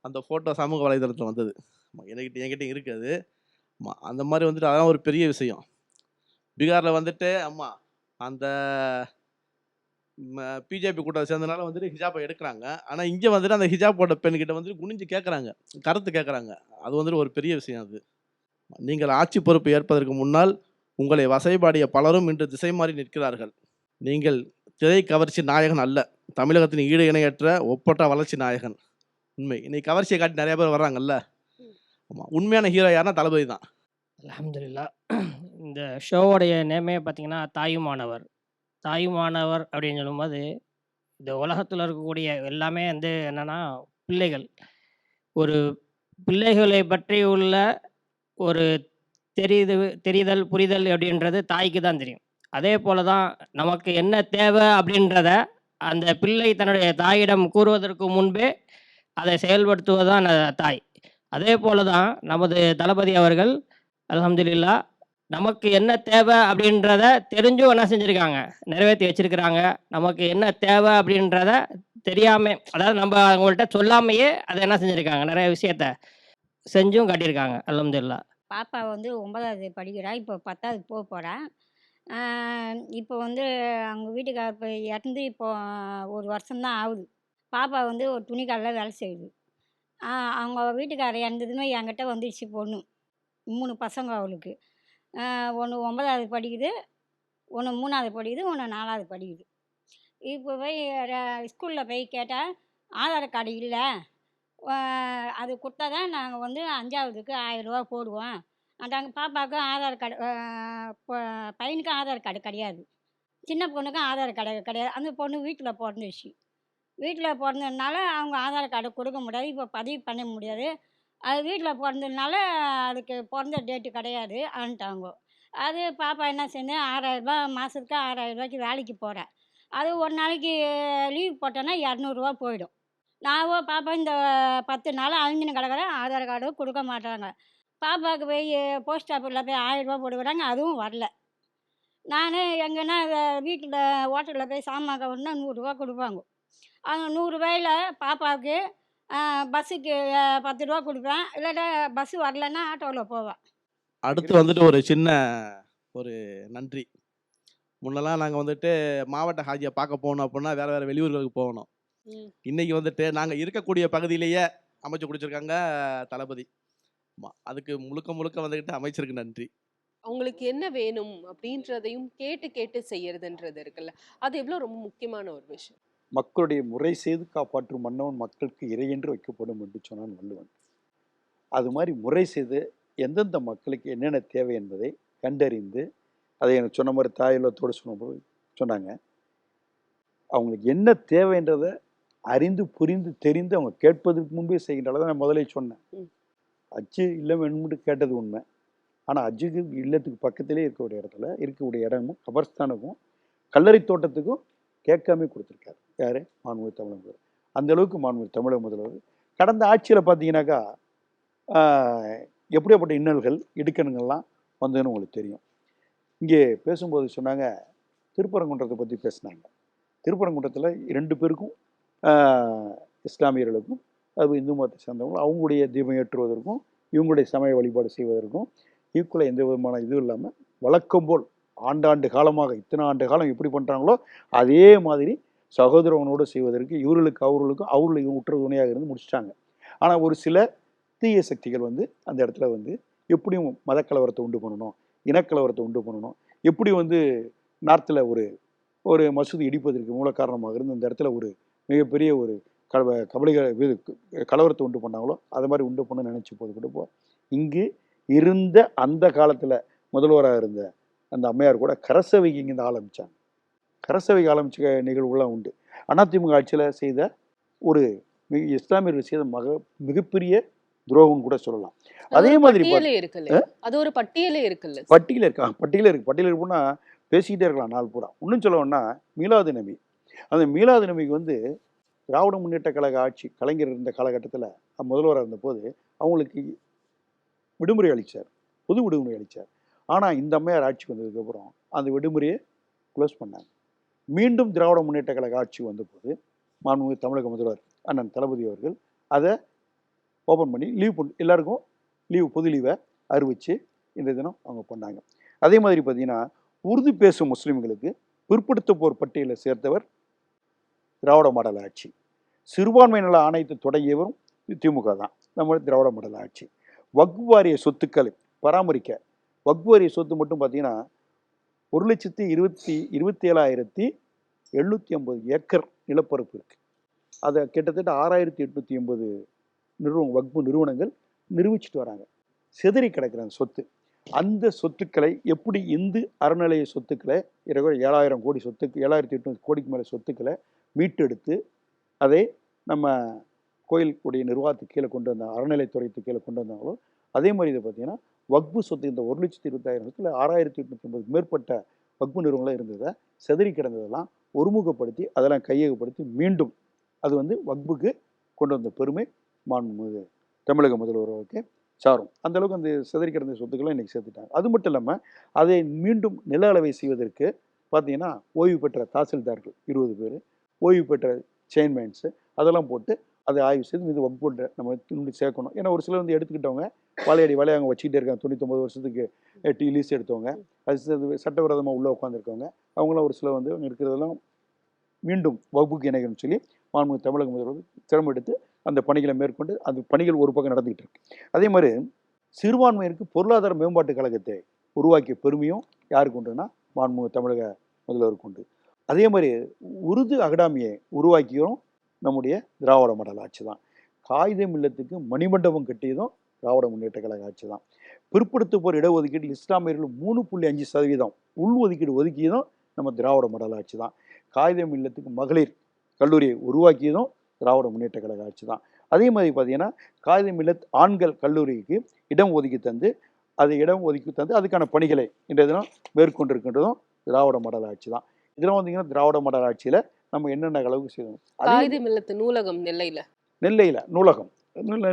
அந்த ஃபோட்டோ சமூக வலைதளத்தில் வந்தது. என்கிட்ட இருக்குது. ஆமாம். அந்த மாதிரி அதான் ஒரு பெரிய விஷயம். பீகாரில் ஆமாம் அந்த பிஜேபி கூட்டம் சேர்ந்தனால ஹிஜாப்பை எடுக்கிறாங்க. ஆனால் இங்கே அந்த ஹிஜாப் போட்ட பெண்கிட்ட குனிஞ்சு கேட்குறாங்க, கருத்து கேட்குறாங்க. அது ஒரு பெரிய விஷயம். அது நீங்கள் ஆட்சி பொறுப்பு ஏற்பதற்கு முன்னால் உங்களை வசைபாடிய பலரும் இன்று திசை மாறி நிற்கிறார்கள். நீங்கள் திரை கவர்ச்சி நாயகன் அல்ல, தமிழகத்தின் ஈடு இணையற்ற ஒப்பற்ற வளர்ச்சி நாயகன். உண்மை. இன்னைக்கு கவர்ச்சியை காட்டி நிறைய பேர் வர்றாங்கல்ல. ஆமாம். உண்மையான ஹீரோ யாருன்னா தளபதி தான். அல்ஹம்துலில்லாஹ். இந்த ஷோவோடைய நேமே பார்த்தீங்கன்னா தாயுமானவர். தாயுமானவர் அப்படின்னு சொல்லும்போது இந்த உலகத்தில் இருக்கக்கூடிய எல்லாமே என்னென்னா பிள்ளைகள். ஒரு பிள்ளைகளை பற்றி உள்ள ஒரு தெரிதல் புரிதல் அப்படின்றது தாய்க்கு தான் தெரியும். அதே போல தான் நமக்கு என்ன தேவை அப்படின்றத அந்த பிள்ளை தன்னுடைய தாயிடம் கூறுவதற்கு முன்பே அதை செயல்படுத்துவதுதான் தாய். அதே போல தான் நமது தளபதி அவர்கள் அல்ஹம்துலில்லாஹ் நமக்கு என்ன தேவை அப்படின்றத தெரிஞ்சும் என்ன செஞ்சுருக்காங்க, நிறைவேற்றி வச்சிருக்கிறாங்க. நமக்கு என்ன தேவை அப்படின்றத தெரியாம, அதாவது நம்ம அவங்கள்ட்ட சொல்லாமையே அதை என்ன செஞ்சுருக்காங்க, நிறைய விஷயத்த செஞ்சும் காட்டியிருக்காங்க. அல்ஹம்துலில்லாஹ். பாப்பா வந்து 9வது படிக்கிறா. இப்போ 10வது போறா. இப்போ வந்து அவங்க வீட்டுக்காரர் இப்போ இறந்து இப்போ 1 வருஷம் தான் ஆகுது. பாப்பா வந்து ஒரு துணி கடையில வேலை செய்யுது. அவங்க வீட்டுக்காரர் இறந்ததுமே என்கிட்ட வந்துடுச்சு பொண்ணு. 3 பசங்க அவளுக்கு. ஒண்ணு 9வது படிக்குது, ஒண்ணு 3வது படிக்குது, ஒண்ணு 4வது படிக்குது. இப்போ போய் ஸ்கூலில் போய் கேட்டால் ஆதார் கார்டு இல்லை, அது கொடுத்தா தான் நாங்கள் வந்து 5வதுக்கு 1000 ரூபா போடுவோம். அதாங்க பாப்பாவுக்கும் ஆதார் கார்டு, பையனுக்கும் ஆதார் கார்டு கிடையாது, சின்ன பொண்ணுக்கும் ஆதார் கார்டு கிடையாது. அந்த பொண்ணு வீட்டில் பிறந்துச்சு. வீட்டில் பிறந்ததுனால அவங்க ஆதார் கார்டு கொடுக்க முடியாது, இப்போ பதிவு பண்ண முடியாது. அது வீட்டில் பிறந்ததுனால அதுக்கு பிறந்த டேட்டு கிடையாது ஆன்ட்டாங்க. அது பாப்பா என்ன செஞ்சேன், 6000 ரூபா மாதத்துக்கு 6000 ரூபாய்க்கு வேலைக்கு போகிறேன். அது ஒரு நாளைக்கு லீவ் போட்டேன்னா 200 ரூபா போயிடும். பாப்பா இந்த 10 நாள் அழிஞ்சுன்னு கிடக்குறேன், ஆதார் கார்டும் கொடுக்க மாட்டாங்க. பாப்பாவுக்கு போய் போஸ்ட் ஆஃபீஸில் போய் 1000 ரூபா போட்டுக்கிறாங்க, அதுவும் வரல. நான் எங்கன்னா வீட்டில் ஹோட்டலில் போய் சாமான் கவர்னா 100 ரூபா கொடுப்பாங்க. அந்த 100 ரூபாயில பாப்பாவுக்கு பஸ்ஸுக்கு 10 ரூபா கொடுப்பேன், இல்லாட்டா பஸ்ஸு வரலன்னா ஆட்டோவில் போவேன். அடுத்து வந்துட்டு ஒரு சின்ன ஒரு நன்றி. முன்னெல்லாம் நாங்கள் வந்துட்டு மாவட்ட ஹாஜியை பார்க்க போகணும் அப்படின்னா வேறு வேறு வெளியூர்களுக்கு போகணும். இன்னைக்கு வந்துட்டு நாங்கள் இருக்கக்கூடிய பகுதியிலேயே அமைச்சு கொடுத்துருக்காங்க தளபதி. அதுக்கு முழுக்க முழுக்க வந்துக்கிட்டு அமைச்சருக்கு நன்றி. அவங்களுக்கு என்ன வேணும் அப்படின்றதையும் கேட்டு கேட்டு செய்யறதுன்றது இருக்குல்ல, அது எவ்வளோ ரொம்ப முக்கியமான ஒரு விஷயம். மக்களுடைய முறை செய்து காப்பாற்றும் மன்னவன் மக்களுக்கு இறையென்று வைக்கப்படும் என்று சொன்னான் வள்ளுவன். அது மாதிரி முறை செய்து எந்தெந்த மக்களுக்கு என்னென்ன தேவை என்பதை கண்டறிந்து, அதை எனக்கு சொன்ன மாதிரி தாயுள்ளத்தோடு சொன்னபோது சொன்னாங்க, அவங்களுக்கு என்ன தேவைன்றதை அறிந்து புரிந்து தெரிந்து அவங்க கேட்பதற்கு முன்பே செய்கின்ற நான் முதலே சொன்னேன். அச்சு இல்லம் என்று கேட்டது உண்மை. ஆனால் அஜுக்கு இல்லத்துக்கு பக்கத்திலே இருக்கக்கூடிய இடத்துல இருக்கக்கூடிய இடமும் கபர்ஸ்தானுக்கும் கல்லறை தோட்டத்துக்கும் கேட்காம கொடுத்துருக்காரு. யார்? மாண்புமிகு தமிழக முதல்வர். அந்த அளவுக்கு மாண்புமிகு தமிழக முதல்வர் கடந்த ஆட்சியில் பார்த்தீங்கன்னாக்கா எப்படியாப்பட்ட இன்னல்கள் இடுக்கணுங்கள்லாம் வந்ததுன்னு உங்களுக்கு தெரியும். இங்கே பேசும்போது சொன்னாங்க, திருப்பரங்குன்றத்தை பற்றி பேசினாங்க. திருப்பரங்குன்றத்தில் 2 பேருக்கும் இஸ்லாமியர்களுக்கும் அது இந்து மதத்தை சேர்ந்தவங்களும் அவங்களுடைய தீபம் ஏற்றுவதற்கும் இவங்களுடைய சமய வழிபாடு செய்வதற்கும் ஈக்குவலாக எந்த விதமான இதுவும் இல்லாமல் வழக்கம் போல் ஆண்டாண்டு காலமாக இத்தனை ஆண்டு காலம் எப்படி பண்ணுறாங்களோ அதே மாதிரி சகோதரவனோடு செய்வதற்கு அவர்களுக்கும் அவர்களுக்கு உற்ற துணையாக இருந்து முடிச்சிட்டாங்க. ஆனால் ஒரு சில தீய சக்திகள் வந்து அந்த இடத்துல வந்து எப்படியும் மதக்கலவரத்தை உண்டு பண்ணணும், இனக்கலவரத்தை உண்டு பண்ணணும், எப்படி வந்து நார்த்தில் ஒரு மசூதி இடிப்பதற்கு மூல காரணமாக இருந்து அந்த இடத்துல ஒரு மிகப்பெரிய ஒரு கலவரத்தை உண்டு பண்ணாங்களோ அதை மாதிரி உண்டு பண்ண நினச்சி போது கூட இங்கு இருந்த அந்த காலத்தில் முதல்வராக இருந்த அந்த அம்மையார் கூட கரசவைக்கு இங்கே ஆரம்பித்தாங்க. கரசவைக்கு ஆரம்பிச்ச நிகழ்வுகள்லாம் உண்டு. அதிமுக ஆட்சியில் செய்த ஒரு இஸ்லாமியர்கள் செய்த மிகப்பெரிய துரோகம் கூட சொல்லலாம். அதே மாதிரி அது ஒரு பட்டியலே இருக்குல்ல, பட்டியல இருக்குன்னா பேசிக்கிட்டே இருக்கலாம் நாள் பூரா. இன்னும் சொல்லணும்னா மீலாது நபி, அந்த மீலாது நபிக்கு வந்து திராவிட முன்னேற்ற கழக ஆட்சி கலைஞர் இருந்த காலகட்டத்தில் முதல்வராக இருந்தபோது அவங்களுக்கு விடுமுறை அளித்தார், பொது விடுமுறை அளித்தார். ஆனால் இந்த அம்மையார் ஆட்சி வந்ததுக்கப்புறம் அந்த விடுமுறையை க்ளோஸ் பண்ணாங்க. மீண்டும் திராவிட முன்னேற்ற கழக ஆட்சி வந்தபோது மாண்புமிகு தமிழக முதல்வர் அண்ணன் தளபதி அவர்கள் அதை ஓப்பன் பண்ணி எல்லாருக்கும் பொது லீவை அறிவித்து இந்த தினம் அவங்க பண்ணாங்க. அதே மாதிரி பார்த்தீங்கன்னா உருது பேசும் முஸ்லீம்களுக்கு பிற்படுத்தப்போர் பட்டியலை சேர்த்தவர் திராவிட மாடல் ஆட்சி. சிறுபான்மை நல ஆணையத்தை தொடங்கியவரும் திமுக தான், நம்ம திராவிட மாடல் ஆட்சி. வக்ஃப் வாரிய சொத்துக்களை பராமரிக்க வக்ஃப் வாரிய சொத்து மட்டும் பார்த்தீங்கன்னா 1,27,750 ஏக்கர் நிலப்பரப்பு இருக்குது. அதை கிட்டத்தட்ட 6,880 வக்ஃபு நிறுவனங்கள் நிரூபிச்சுட்டு வராங்க. செதறி கிடக்கிற அந்த சொத்து, அந்த சொத்துக்களை எப்படி இந்து அறநிலைய சொத்துக்களை 7,000 கோடி சொத்துக்கு 7,800 கோடிக்கு மேலே சொத்துக்களை மீட்டெடுத்து அதை நம்ம கோயிலுடைய நிர்வாகத்துக்கு கீழே கொண்டு வந்தாங்க, அறநிலைத்துறைக்கு கீழே கொண்டு வந்தாங்களோ அதே மாதிரி இதை பார்த்தீங்கன்னா வக்ஃபு சொத்து இந்த 1,20,000 6,880 மேற்பட்ட வக்ஃபு நிறுவனங்களாக இருந்ததை செதறி கிடந்ததெல்லாம் ஒருமுகப்படுத்தி அதெல்லாம் கையகப்படுத்தி மீண்டும் அது வந்து வக்ஃபுக்கு கொண்டு வந்த பெருமை மாண்புமிகு தமிழக முதல்வருக்கு சாரும். அந்த அளவுக்கு அந்த சிதறி கிடந்த சொத்துக்களை இன்றைக்கி சேர்த்துட்டாங்க. அது மட்டும் இல்லாமல் அதை மீண்டும் நில அளவை செய்வதற்கு பார்த்தீங்கன்னா ஓய்வு பெற்ற தாசில்தார்கள் 20 பேர், ஓய்வு பெற்ற செயின்மேன்ஸு அதெல்லாம் போட்டு அதை ஆய்வு செய்து இது வக்ஃப் போர்டு நம்ம திரும்பி சேர்க்கணும். ஏன்னா ஒரு சிலர் வந்து எடுத்துக்கிட்டவங்க வாழையடி வாழையை அவங்க வச்சுக்கிட்டே இருக்காங்க. 99 வருஷத்துக்கு லீஸ் எடுத்தவங்க, அது சட்டவிரோதமாக உள்ளே உட்காந்துருக்கவங்க, அவங்களாம் ஒரு சிலர் வந்து இருக்கிறதெல்லாம் மீண்டும் வகுப்புக்கு இணைகள்னு சொல்லி மாண்புமிகு தமிழக முதல்வர் சிரமம் எடுத்து அந்த பணிகளை மேற்கொண்டு அந்த பணிகள் ஒரு பக்கம் நடந்துகிட்டு இருக்கு. அதே மாதிரி சிறுபான்மையினருக்கு பொருளாதார மேம்பாட்டு கழகத்தை உருவாக்கிய பெருமையும் யாருக்கு உண்டுன்னா மாண்புமிகு தமிழக முதல்வருக்கு உண்டு. அதே மாதிரி உருது அகாடமியை உருவாக்கியும் நம்முடைய திராவிட மாடல் ஆட்சி தான். காகிதம் இல்லத்துக்கு மணிமண்டபம் கட்டியதும் திராவிட முன்னேற்ற கழக ஆட்சி தான். பிற்படுத்தப்போர் இடஒதுக்கீட்டில் இஸ்லாமியர்கள் 3.5% உள் ஒதுக்கீடு ஒதுக்கியதும் நம்ம திராவிட மாடல் ஆட்சி தான். காகிதம் இல்லத்துக்கு மகளிர் கல்லூரியை உருவாக்கியதும் திராவிட முன்னேற்ற கழக ஆட்சி தான். அதே மாதிரி பார்த்தீங்கன்னா காகிதம் இல்லத் ஆண்கள் கல்லூரிக்கு இடம் ஒதுக்கி தந்து அதுக்கான பணிகளை இன்றைய தினம் மேற்கொண்டிருக்கின்றதும் திராவிட மாடல் ஆட்சி தான். இதெல்லாம் வந்தீங்கன்னா திராவிட மாடல் ஆட்சியில் நம்ம என்னென்ன அளவுக்கு செய்யணும். காகிதம் இல்லத்து நூலகம் நெல்லையில் நூலகம்,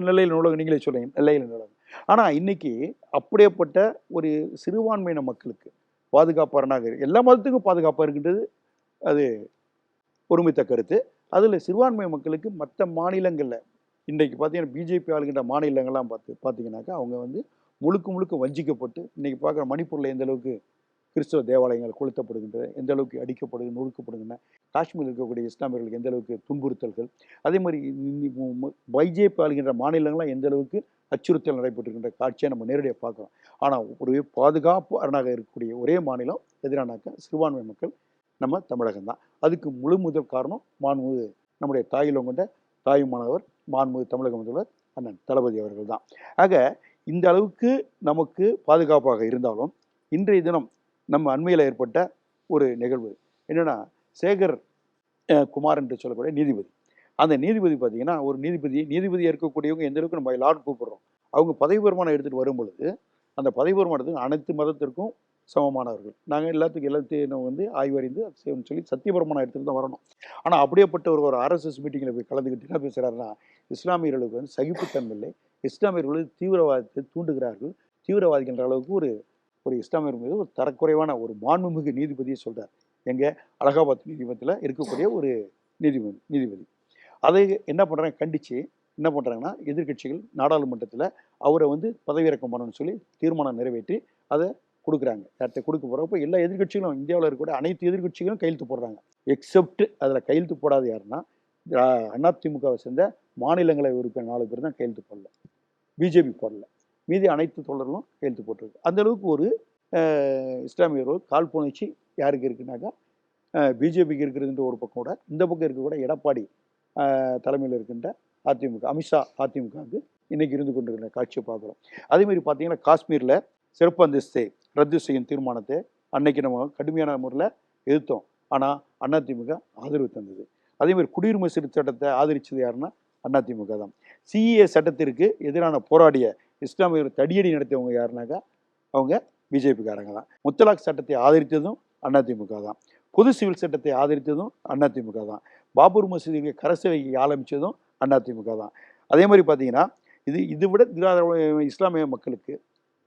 நெல்லையில் நூலகம் நீங்களே சொல்லுங்க, நெல்லையில் நூலகம். ஆனால் இன்னைக்கு அப்படியேப்பட்ட ஒரு சிறுபான்மையின மக்களுக்கு பாதுகாப்பாக எல்லா மதத்துக்கும் பாதுகாப்பாக இருக்கின்றது, அது ஒருமித்த கருத்து. அதில் சிறுபான்மை மக்களுக்கு மற்ற மாநிலங்களில் இன்றைக்கு பார்த்தீங்கன்னா பிஜேபி ஆளுகின்ற மாநிலங்கள்லாம் பார்த்தீங்கன்னாக்கா அவங்க வந்து முழுக்க வஞ்சிக்கப்பட்டு இன்றைக்கி பார்க்குற மணிப்பூரில் எந்த அளவுக்கு கிறிஸ்தவ தேவாலயங்கள் கொளுத்தப்படுகின்றது, எந்த அளவுக்கு அடிக்கப்படுது நொறுக்கப்படுகின்றன, காஷ்மீரில் இருக்கக்கூடிய இஸ்லாமியர்களுக்கு எந்த அளவுக்கு துன்புறுத்தல்கள், அதே மாதிரி பிஜேபி ஆளுகின்ற மாநிலங்கள்லாம் எந்த அளவுக்கு அச்சுறுத்தல் நடைபெற்றிருக்கின்ற காட்சியை நம்ம நேரடியாக பார்க்குறோம். ஆனால் ஒரு பாதுகாப்பு அரணாக இருக்கக்கூடிய ஒரே மாநிலம் எதிரானாக்கா சிறுபான்மை மக்கள் நம்ம தமிழகம் தான். அதுக்கு முதல் காரணம் மாண்புமிகு நம்முடைய தாயிலம் கொண்ட தாயுமானவர் மாண்புமிகு தமிழக முதல்வர் அண்ணன் தளபதி அவர்கள் தான். ஆக இந்த அளவுக்கு நமக்கு பாதுகாப்பாக இருந்தாலும் இன்றைய தினம் நம்ம அண்மையில் ஏற்பட்ட ஒரு நிகழ்வு என்னென்னா சேகர் குமார் என்று சொல்லக்கூடிய நீதிபதி. அந்த நீதிபதி பார்த்தீங்கன்னா ஒரு நீதிபதியாக இருக்கக்கூடியவங்க எந்த அளவுக்கு நம்ம லார்ட் கூப்பிடுறோம், அவங்க பதவி பிரமாணம் எடுத்துகிட்டு வரும் பொழுது அந்த பதவி பிரமாணத்துக்கு அனைத்து மதத்திற்கும் சமமானவர்கள் நாங்கள் எல்லாத்தையும் நம்ம வந்து ஆய்வறிந்து சொல்லி சத்தியபிரமாணம் எடுத்துகிட்டு தான் வரணும். ஆனால் அப்படியேப்பட்ட ஒரு ஆர்எஸ்எஸ் மீட்டிங்கில் போய் கலந்துக்கிட்டு என்ன பேசுகிறாருன்னா இஸ்லாமியர்களுக்கு வந்து சகிப்புத்தன்மை இல்லை, இஸ்லாமியர்கள் தீவிரவாதத்தை தூண்டுகிறார்கள், தீவிரவாதிகின்ற அளவுக்கு ஒரு இஸ்லாமியர் மீது ஒரு தரக்குறைவான ஒரு மாண்புமிகு நீதிபதியை சொல்கிறார். எங்கள் அலகாபாத் நீதிமன்றத்தில் இருக்கக்கூடிய ஒரு நீதிபதி அதை என்ன பண்ணுறாங்க, கண்டித்து என்ன பண்ணுறாங்கன்னா எதிர்கட்சிகள் நாடாளுமன்றத்தில் அவரை வந்து பதவியிறக்கம் பண்ணணும்னு சொல்லி தீர்மானம் நிறைவேற்றி அதை கொடுக்குறாங்க. யார்கிட்ட கொடுக்க போகிறப்போ எல்லா எதிர்கட்சிகளும் இந்தியாவில் இருக்கக்கூடிய அனைத்து எதிர்கட்சிகளும் கையெழுத்து போடுறாங்க. எக்ஸப்ட் அதில் கையெழுத்து போடாது யாருன்னா அதிமுகவை சேர்ந்த மாநிலங்களவை உறுப்பினர் 4 பேர் தான் கையெழுத்து போடல, பிஜேபி போடல, மீதி அனைத்து தொடர்களும் கையெழுத்து போட்டிருக்கு. அந்த அளவுக்கு ஒரு இஸ்லாமியர்கள் காழ்ப்புணர்ச்சி யாருக்கு இருக்குனாக்கா பிஜேபிக்கு இருக்கிறதுன்ற ஒரு பக்கம் கூட இந்த பக்கம் இருக்கக்கூட எடப்பாடி தலைமையில் இருக்கின்ற அதிமுக அமித்ஷா அதிமுகவுக்கு இன்றைக்கி இருந்து கொண்டிருக்கிற காட்சியை பார்க்குறோம். அதேமாதிரி பார்த்தீங்கன்னா காஷ்மீரில் சிறப்பு அந்தஸ்தை ரத்து செய்யும் தீர்மானத்தை அன்னைக்கு நம்ம கடுமையான முறையில் எதிர்த்தோம். ஆனால் அதிமுக ஆதரவு தந்தது. அதேமாதிரி குடியுரிமை சட்டத்தை ஆதரித்தது யாருன்னா அதிமுக தான். சிஏ சட்டத்திற்கு எதிரான போராடிய இஸ்லாமியர்கள் தடியடி நடத்தியவங்க யாருனாக்கா அவங்க பிஜேபிக்காரங்க தான். முத்தலாக் சட்டத்தை ஆதரித்ததும் அதிமுக தான். பொது சிவில் சட்டத்தை ஆதரித்ததும் அதிமுக தான். பாபர் மசூதியை கரசேவைக்கு ஆரம்பித்ததும் அதிமுக தான். அதே மாதிரி பார்த்தீங்கன்னா இதை விட இஸ்லாமிய மக்களுக்கு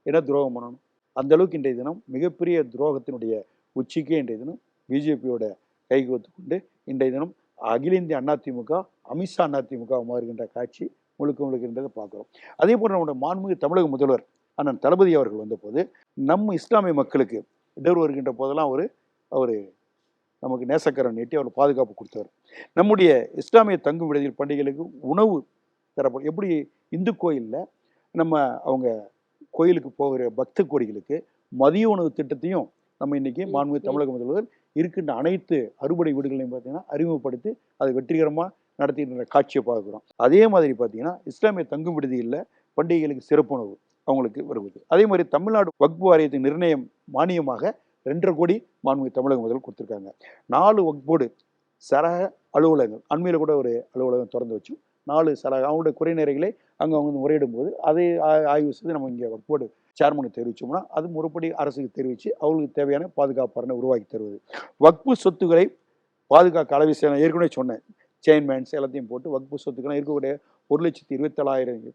என்ன துரோகம் பண்ணணும், அந்த அளவுக்கு இன்றைய தினம் மிகப்பெரிய துரோகத்தினுடைய உச்சிக்கே இன்றைய தினம் பிஜேபியோட கைகோத்து கொண்டு இன்றைய தினம் அகில இந்திய அதிமுக அமித்ஷா அதிமுக மாறுகின்ற காட்சி முழுக்கின்றதை பார்க்குறோம். அதே போல் நம்முடைய மாண்புமிகு தமிழக முதல்வர் அண்ணன் தளபதி அவர்கள் வந்தபோது நம்ம இஸ்லாமிய மக்களுக்கு இடர் வருகின்ற போதெல்லாம் அவர் நமக்கு நேசக்கரம் நீட்டி அவர் பாதுகாப்பு கொடுத்தவர். நம்முடைய இஸ்லாமிய தங்கும் விடுதியில் பண்டிகைகளுக்கு உணவு தரப்படும். எப்படி இந்து கோயிலில் நம்ம அவங்க கோயிலுக்கு போகிற பக்த கோடிகளுக்கு மதிய உணவு திட்டத்தையும் நம்ம இன்றைக்கி மாண்புமிகு தமிழக முதல்வர் இருக்கின்ற அனைத்து அறுபடை வீடுகளையும் பார்த்தீங்கன்னா அறிமுகப்படுத்தி அதை வெற்றிகரமாக நடத்திட்டு காட்சியை பார்க்குறோம். அதே மாதிரி பார்த்தீங்கன்னா இஸ்லாமிய தங்கும் விடுதியில் பண்டிகைகளுக்கு சிறப்புணவு அவங்களுக்கு வருவது. அதே மாதிரி தமிழ்நாடு வக்ஃப் வாரியத்தின் நிர்ணயம் மானியமாக 2.5 கோடி மாண்புமிகு தமிழக முதல்வர் கொடுத்துருக்காங்க. 4 வக்ஃப் போர்டு சரக அலுவலகங்கள் அண்மையில் கூட ஒரு அலுவலகம் திறந்து வச்சு 4 சரக அவங்களுடைய குறைநிறைகளை அங்கே அவங்க முறையிடும் போது அதை ஆய்வு செய்து நம்ம இங்கே வக்ஃப் போர்டு சேர்மனை தெரிவித்தோம்னா அது முறைப்படி அரசுக்கு தெரிவித்து அவங்களுக்கு தேவையான பாதுகாப்பு உருவாக்கி தருவது. வக்ஃபு சொத்துக்களை பாதுகாக்க அளவு ஏற்கனவே சொன்னேன், செயின்மேன்ஸ் எல்லாத்தையும் போட்டு வக்ஃபு சொத்துக்கெல்லாம் இருக்கக்கூடிய 1,27,000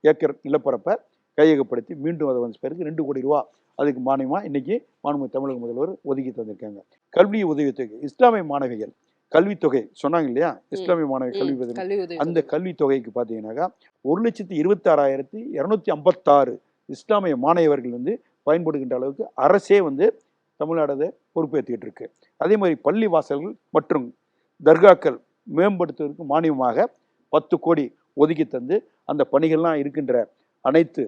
ஏக்கர் நிலப்பரப்பை கையகப்படுத்தி மீண்டும் அதை வந்து பேருக்கு 2 கோடி ரூபா அதுக்கு மானியமாக இன்னைக்கு மாண்புமிகு தமிழக முதல்வர் ஒதுக்கி தந்திருக்காங்க. கல்வி உதவித்தொகை இஸ்லாமிய மாணவிகள் கல்வித்தொகை சொன்னாங்க இல்லையா, இஸ்லாமிய மாணவி கல்வி உதவி, கல்வி உதவி அந்த கல்வித்தொகைக்கு பார்த்தீங்கன்னாக்கா 1,26,256 இஸ்லாமிய மாணவர்கள் வந்து பயன்படுகின்ற அளவுக்கு அரசே வந்து தமிழ்நாடு அதை பொறுப்பேற்றுக்கிட்டு இருக்கு. அதே மாதிரி பள்ளி வாசல்கள் மற்றும் தர்காக்கள் மேம்படுத்துவதற்கு மானியமாக 10 கோடி ஒதுக்கி தந்து அந்த பணிகள்லாம் இருக்கின்ற அனைத்து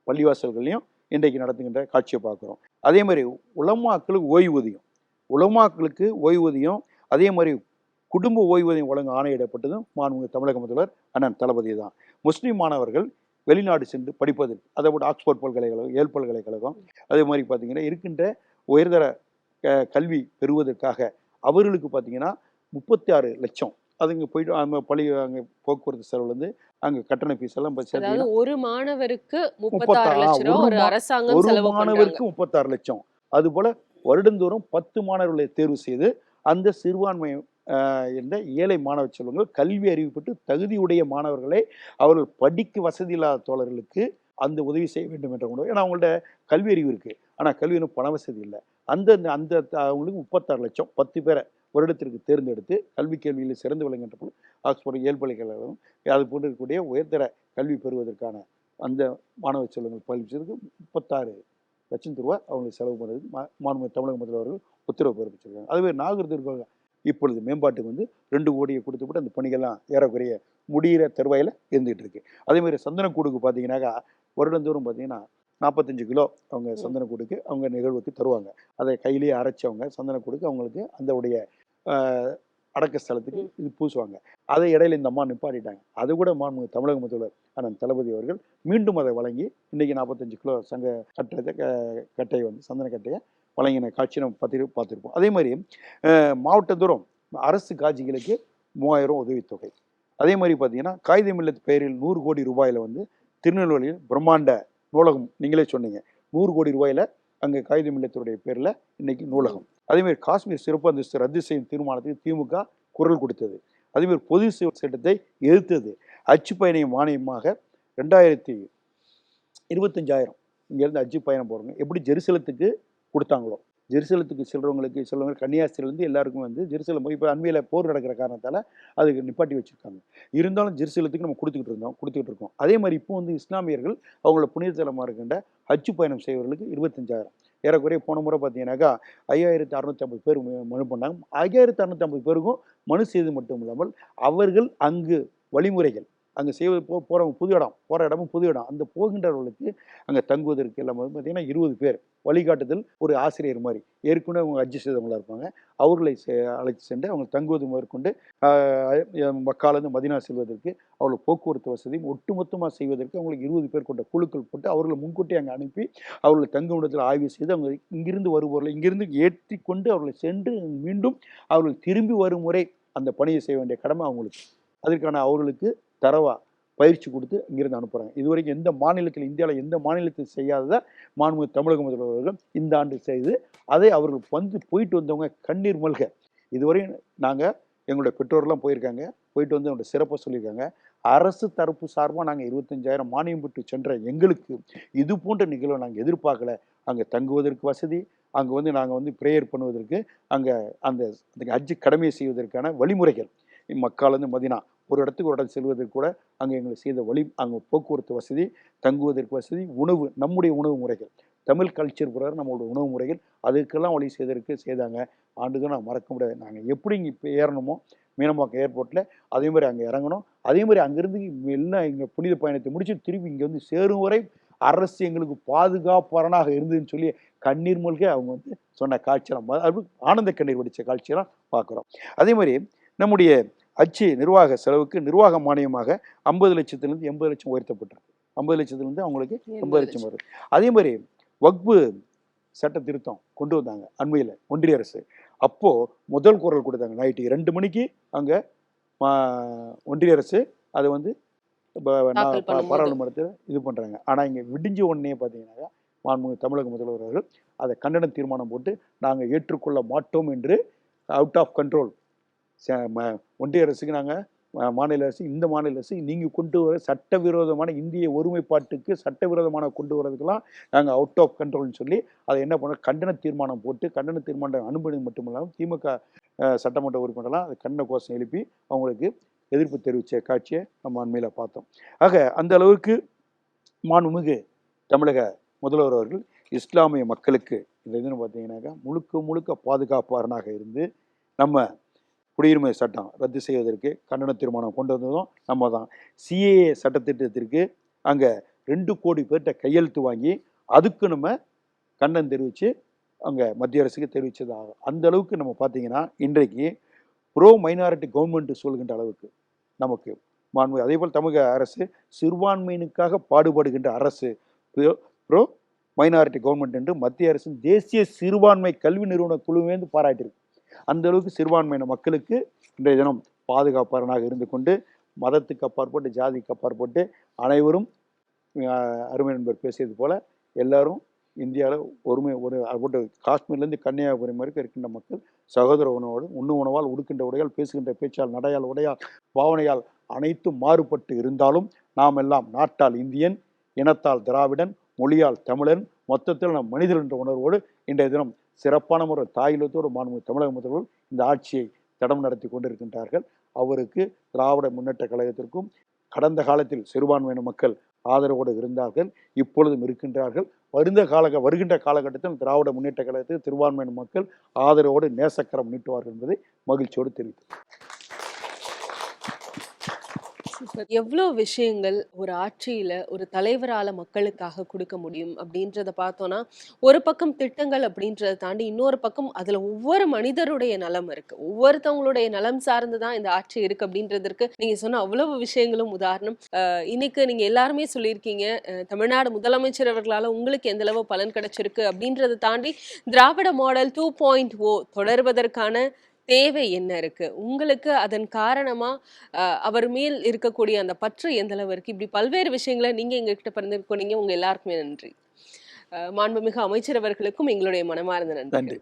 பள்ளிவாசல்களையும் இன்றைக்கு நடத்துகின்ற காட்சியை பார்க்குறோம். அதே மாதிரி உலமாக்களுக்கு ஓய்வூதியம், உலமாக்களுக்கு ஓய்வூதியம், அதே மாதிரி குடும்ப ஓய்வூதியம் வழங்க ஆணையிடப்பட்டதும் மாண்புமிகு தமிழக முதல்வர் அண்ணன் தளபதி தான். முஸ்லீம் மாணவர்கள் வெளிநாடு சென்று படிப்பதற்கு, அதை விட ஆக்ஸ்போர்ட் பல்கலைக்கழகம், ஏல் பல்கலைக்கழகம், அதே மாதிரி பார்த்தீங்கன்னா இருக்கின்ற உயர்தர கல்வி பெறுவதற்காக அவர்களுக்கு பார்த்தீங்கன்னா 36 லட்சம் அதுங்க போயிட்டு அங்கே அங்கே போக்குவரத்து செலவுலேருந்து அங்கே கட்டண ஃபீஸ் எல்லாம் அதாவது ஒரு மாணவருக்கு 36 லட்சம் ரூபாய் ஒரு அரசாங்கம் ஒரு செலவு மாணவருக்கு 36 லட்சம். அதுபோல வருடந்தோறும் 10 மாணவர்களை தேர்வு செய்து அந்த சிறுபான்மை என்ற ஏழை மாணவ செல்வங்கள் கல்வி அறிவிப்பட்டு தகுதியுடைய மாணவர்களை அவர்கள் படிக்க வசதி இல்லாத தோழர்களுக்கு அந்த உதவி செய்ய வேண்டும் என்ற கொண்டு, ஏன்னா அவங்கள்ட்ட கல்வி அறிவு இருக்குது ஆனால் கல்வி பண வசதி இல்லை. அந்த அந்த அவங்களுக்கு 36 லட்சம் 10 பேரை வருடத்திற்கு தேர்ந்தெடுத்து கல்வி கேள்வியில் சிறந்து விளங்குகின்ற போது ஆக்ஸ்போர்ட் ஏல் பல்கலைக்கழகம் அது போன்று இருக்கக்கூடிய உயர்தர கல்வி பெறுவதற்கான அந்த மாணவ செல்வங்கள் பயிற்சிக்கு 36 லட்சம் ரூபாய் அவங்களுக்கு செலவு பண்ணுறதுக்கு மாண்புமிகு தமிழக முதல்வர்கள் உத்தரவு பிறப்பிச்சிருக்காங்க. அதுவே நாகரிகம் இப்பொழுது மேம்பாட்டுக்கு வந்து 2 கோடியை கொடுத்துப்பட்டு அந்த பணிகள்லாம் ஏறக்குறைய முடிகிற தருவாயில் இருந்துகிட்டு இருக்கு. அதே மாதிரி சந்தனக்கூடுக்கு பார்த்தீங்கன்னாக்கா வருடந்தோறும் பார்த்தீங்கன்னா 45 கிலோ அவங்க சந்தனக்கூடுக்கு அவங்க நிகழ்வுக்கு தருவாங்க. அதை கையிலேயே அரைச்சி அவங்க சந்தனக்கூடுக்கு அவங்களுக்கு அந்த உடைய அடக்க ஸ்தலத்துக்கு இது பூசுவாங்க. அதை இடையில இந்த அம்மா நிப்பாட்டிட்டாங்க. அது கூட மாண்புமிகு தமிழக முதல்வர் அண்ணன் தளபதி அவர்கள் மீண்டும் அதை வழங்கி இன்னைக்கு 45 கிலோ சங்க கட்டையை வந்து சந்தன கட்டையை வழங்கின காட்சி நம்ம பார்த்துருப்போம். அதே மாதிரி மாவட்டந்தோறும் அரசு காட்சிகளுக்கு 3000 உதவித்தொகை. அதே மாதிரி பார்த்தீங்கன்னா காகிதம் இல்லத்து பெயரில் 100 கோடி ரூபாயில் வந்து திருநெல்வேலியில் பிரம்மாண்ட நூலகம், நீங்களே சொன்னீங்க 100 கோடி ரூபாயில் அங்கே காகிதம் இல்லத்துடைய பேரில் இன்னைக்கு நூலகம். அதேமாதிரி காஷ்மீர் சிறப்பு அந்தஸ்து ரத்து செய்யும் தீர்மானத்துக்கு திமுக குரல் கொடுத்தது. அதேமாதிரி பொது சட்டத்தை எதிர்த்தது. அச்சு பயண மானியமாக 2025,000 இங்கேருந்து அச்சு பயணம் போகிறவங்க எப்படி ஜெருசலத்துக்கு கொடுத்தாங்களோ, ஜெருசலத்துக்கு செல்றவங்க கன்னியாஸ்திரிலேருந்து எல்லாருக்கும் வந்து ஜெருசலம் இப்போ அண்மையில் போர் நடக்கிற காரணத்தால் அதுக்கு நிப்பாட்டி வச்சுருக்காங்க. இருந்தாலும் ஜெருசலத்துக்கு நம்ம கொடுத்துக்கிட்டு இருக்கோம். அதே மாதிரி இப்போ வந்து இஸ்லாமியர்கள் அவங்களோட புனிதத்தலமாக இருக்கின்ற ஹஜ் பயணம் செய்வர்களுக்கு 25,000 ஏறக்குறைய போன முறை பார்த்தீங்கன்னாக்கா 5,650 பேர் மனு பண்ணாங்க. 5,650 பேருக்கும் மனு செய்து மட்டும் இல்லாமல் அவர்கள் அங்கு வழிமுறைகள் அங்கே செய்வது போகிறவங்க போகிற இடமும் புது இடம், அந்த போகின்றவர்களுக்கு அங்கே தங்குவதற்கு எல்லாம் பார்த்தீங்கன்னா 20 பேர் வழிகாட்டுதல் ஒரு ஆசிரியர் மாதிரி ஏற்கனவே அவங்க ஹஜ் செய்தவங்களாக இருப்பாங்க. அவர்களை அழைத்து சென்று அவங்க தங்குவது மேற்கொண்டு மக்காலேருந்து மதினா செல்வதற்கு அவர்கள் போக்குவரத்து வசதி ஒட்டுமொத்தமாக செய்வதற்கு அவங்களுக்கு 20 பேர் கொண்ட குழுக்கள் போட்டு அவர்களை முன்கூட்டி அங்கே அனுப்பி அவர்களை தங்குமிடத்தில் ஆய்வு செய்து அவங்க இங்கிருந்து வருபவர்களை இங்கிருந்து ஏற்றி கொண்டு அவர்களை சென்று மீண்டும் அவர்கள் திரும்பி வரும் முறை அந்த பணியை செய்ய வேண்டிய கடமை அவங்களுக்கு. அதற்கான அவர்களுக்கு தரவா பயிற்சி கொடுத்து இங்கிருந்து அனுப்புகிறாங்க. இதுவரைக்கும் எந்த மாநிலத்தில், இந்தியாவில் எந்த மாநிலத்தில் செய்யாத மாண்புமிகு தமிழக முதல்வர்கள் இந்த ஆண்டு செய்து அதை அவர்கள் வந்து போயிட்டு வந்தவங்க கண்ணீர் மல்க. இதுவரையும் நாங்கள் எங்களுடைய பெற்றோர்லாம் போயிருக்காங்க, போயிட்டு வந்து அவங்களோட சிறப்பாக சொல்லியிருக்காங்க. அரசு தரப்பு சார்பாக நாங்கள் 25,000 மானியம் பெற்று சென்ற எங்களுக்கு இது போன்ற நிகழ்வை நாங்கள் எதிர்பார்க்கல. அங்கே தங்குவதற்கு வசதி, அங்கே வந்து நாங்கள் வந்து ப்ரேயர் பண்ணுவதற்கு, அங்கே அந்த ஹஜ் கடமையை செய்வதற்கான வழிமுறைகள், மக்காலேருந்து மதினா ஒரு இடத்துக்கு ஒரு இடம் செல்வதற்கு கூட அங்கே எங்களுக்கு செய்த அங்கே போக்குவரத்து வசதி, தங்குவதற்கு வசதி, உணவு, நம்முடைய உணவு முறைகள், தமிழ் கல்ச்சர் பிரகாரம் நம்மளோட உணவு முறைகள் அதுக்கெல்லாம் வழி செய்தாங்க. ஆண்டுகள் நான் மறக்க முடியாது. நாங்கள் எப்படி இங்கே இப்போ ஏறணுமோ மீனம்பாக்கம் ஏர்போர்ட்டில் அதே மாதிரி அங்கே இறங்கணும். அதே மாதிரி அங்கேருந்து எல்லாம் இங்கே புனித பயணத்தை முடிச்சு திருப்பி இங்கே வந்து சேரும் வரை அரசு எங்களுக்கு பாதுகாப்பாளனாக இருந்ததுன்னு சொல்லி கண்ணீர் மூழ்க அவங்க வந்து சொன்ன காட்சியெல்லாம் அது ஆனந்த கண்ணீர் வடித்த காட்சியெல்லாம் பார்க்குறோம். அதே மாதிரி நம்முடைய அச்சு நிர்வாக செலவுக்கு நிர்வாக மானியமாக 50 லட்சத்திலிருந்து 80 லட்சம் உயர்த்தப்பட்டிருக்கு. 50 லட்சத்திலிருந்து அவங்களுக்கு 80 லட்சம் வருது. அதே மாதிரி வக்பு சட்ட திருத்தம் கொண்டு வந்தாங்க அண்மையில் ஒன்றிய அரசு. அப்போது முதல் குரல் கொடுத்தாங்க. நைட்டு 2 மணிக்கு அங்கே ஒன்றிய அரசு அதை வந்து பாராளுமன்றத்தில் இது பண்ணுறாங்க. ஆனால் இங்கே விடிஞ்ச உடனே பார்த்தீங்கன்னாக்கா மாண்புமிகு தமிழக முதல்வர் அவர்கள் அதை கண்டன தீர்மானம் போட்டு நாங்கள் ஏற்றுக்கொள்ள மாட்டோம் என்று அவுட் ஆஃப் கண்ட்ரோல் ஒன்றிய அரசுக்கு நாங்கள் மாநில அரசு, இந்த மாநில அரசு நீங்கள் கொண்டு வர சட்டவிரோதமான இந்திய ஒருமைப்பாட்டுக்கு சட்டவிரோதமான கொண்டு வரதுக்கெல்லாம் நாங்கள் அவுட் ஆஃப் கண்ட்ரோல்னு சொல்லி அதை என்ன பண்ண கண்டன தீர்மானம் போட்டு, கண்டன தீர்மானம் அனுமதி மட்டும் இல்லாமல் திமுக சட்டமன்ற உறுப்பினர்லாம் அது கண்டன கோஷம் எழுப்பி அவங்களுக்கு எதிர்ப்பு தெரிவித்த காட்சியை நம்ம அண்மையில் பார்த்தோம். ஆக அந்த அளவுக்கு மாண்புமிகு தமிழக முதல்வர் அவர்கள் இஸ்லாமிய மக்களுக்கு இந்த இதுன்னு பார்த்தீங்கன்னாக்கா முழுக்க பாதுகாப்பாளனாக இருந்து நம்ம குடியுரிமை சட்டம் ரத்து செய்வதற்கு கண்டன தீர்மானம் கொண்டு வந்ததும் நம்ம தான். சிஏஏ சட்டத்திட்டத்திற்கு அங்கே 2 கோடி பேர்கிட்ட கையெழுத்து வாங்கி அதுக்கு நம்ம கண்டனம் தெரிவித்து அங்கே மத்திய அரசுக்கு தெரிவித்ததாகும். அந்த அளவுக்கு நம்ம பார்த்தீங்கன்னா இன்றைக்கு ப்ரோ மைனாரிட்டி கவர்மெண்ட் சொல்கின்ற அளவுக்கு நமக்கு மாண்பு. அதே போல் தமிழக அரசு சிறுபான்மையினுக்காக பாடுபடுகின்ற அரசு, ப்ரோ மைனாரிட்டி கவர்மெண்ட் என்று மத்திய அரசின் தேசிய சிறுபான்மை கல்வி நிறுவன குழுவேந்து பாராட்டியிருக்கு. அந்த அளவுக்கு சிறுபான்மையின மக்களுக்கு இன்றைய தினம் பாதுகாப்பாளனாக இருந்து கொண்டு மதத்துக்கு அப்பாற்பட்டு ஜாதிக்கு அப்பாற்பட்டு அனைவரும் அருமை நண்பர் பேசியது போல எல்லாரும் இந்தியாவில் ஒரு போட்டு காஷ்மீர்லேருந்து கன்னியாகுமரி வரைக்கும் இருக்கின்ற மக்கள் சகோதர உணவோடு உண்ணு உணவால் உடுக்கின்ற உடையால் பேசுகின்ற பேச்சால் நடையால் உடையால் பாவனையால் அனைத்தும் மாறுபட்டு இருந்தாலும் நாம் எல்லாம் நாட்டால் இந்தியன், இனத்தால் திராவிடன், மொழியால் தமிழன், மொத்தத்தில் நம் மனிதர் என்ற உணர்வோடு இன்றைய தினம் சிறப்பான ஒரு தாயிலத்தோடு மாண்புமிகு தமிழக முதல்வர்கள் இந்த ஆட்சியை தடம் நடத்தி கொண்டிருக்கின்றார்கள். அவருக்கு திராவிட முன்னேற்ற கழகத்திற்கும் கடந்த காலத்தில் சிறுபான்மையின மக்கள் ஆதரவோடு இருந்தார்கள், இப்பொழுதும் இருக்கின்றார்கள். வருகின்ற காலகட்டத்தில் திராவிட முன்னேற்ற கழகத்தில் சிறுபான்மையின மக்கள் ஆதரவோடு நேசக்கரம் நீட்டுவார்கள் என்பதை மகிழ்ச்சியோடு தெரிவித்தார். எவ்வளோ விஷயங்கள் ஒரு ஆட்சியில ஒரு தலைவரால மக்களுக்காக கொடுக்க முடியும் அப்படின்றத பார்த்தோம்னா, ஒரு பக்கம் திட்டங்கள் அப்படின்றத தாண்டி இன்னொரு பக்கம் அதுல ஒவ்வொரு மனிதருடைய நலம் இருக்கு. ஒவ்வொருத்தவங்களுடைய நலம் சார்ந்துதான் இந்த ஆட்சி இருக்கு அப்படின்றதற்கு நீங்க சொன்ன அவ்வளவு விஷயங்களும் உதாரணம். இன்னைக்கு நீங்க எல்லாருமே சொல்லியிருக்கீங்க, தமிழ்நாடு முதலமைச்சர் அவர்களால உங்களுக்கு எந்த அளவு பலன் கிடைச்சிருக்கு அப்படின்றத தாண்டி திராவிட மாடல் 2.0 தொடர்வதற்கான தேவை என்ன இருக்கு உங்களுக்கு? அதன் காரணமா அவர் மேல் இருக்கக்கூடிய அந்த பற்று எந்த அளவு இருக்கு? இப்படி பல்வேறு விஷயங்களை நீங்க எங்ககிட்ட பகிர்ந்துக்கொண்டீங்க. உங்க எல்லாருக்குமே நன்றி. மாண்புமிகு அமைச்சர் அவர்களுக்கும் எங்களுடைய மனமார்ந்த நன்றி.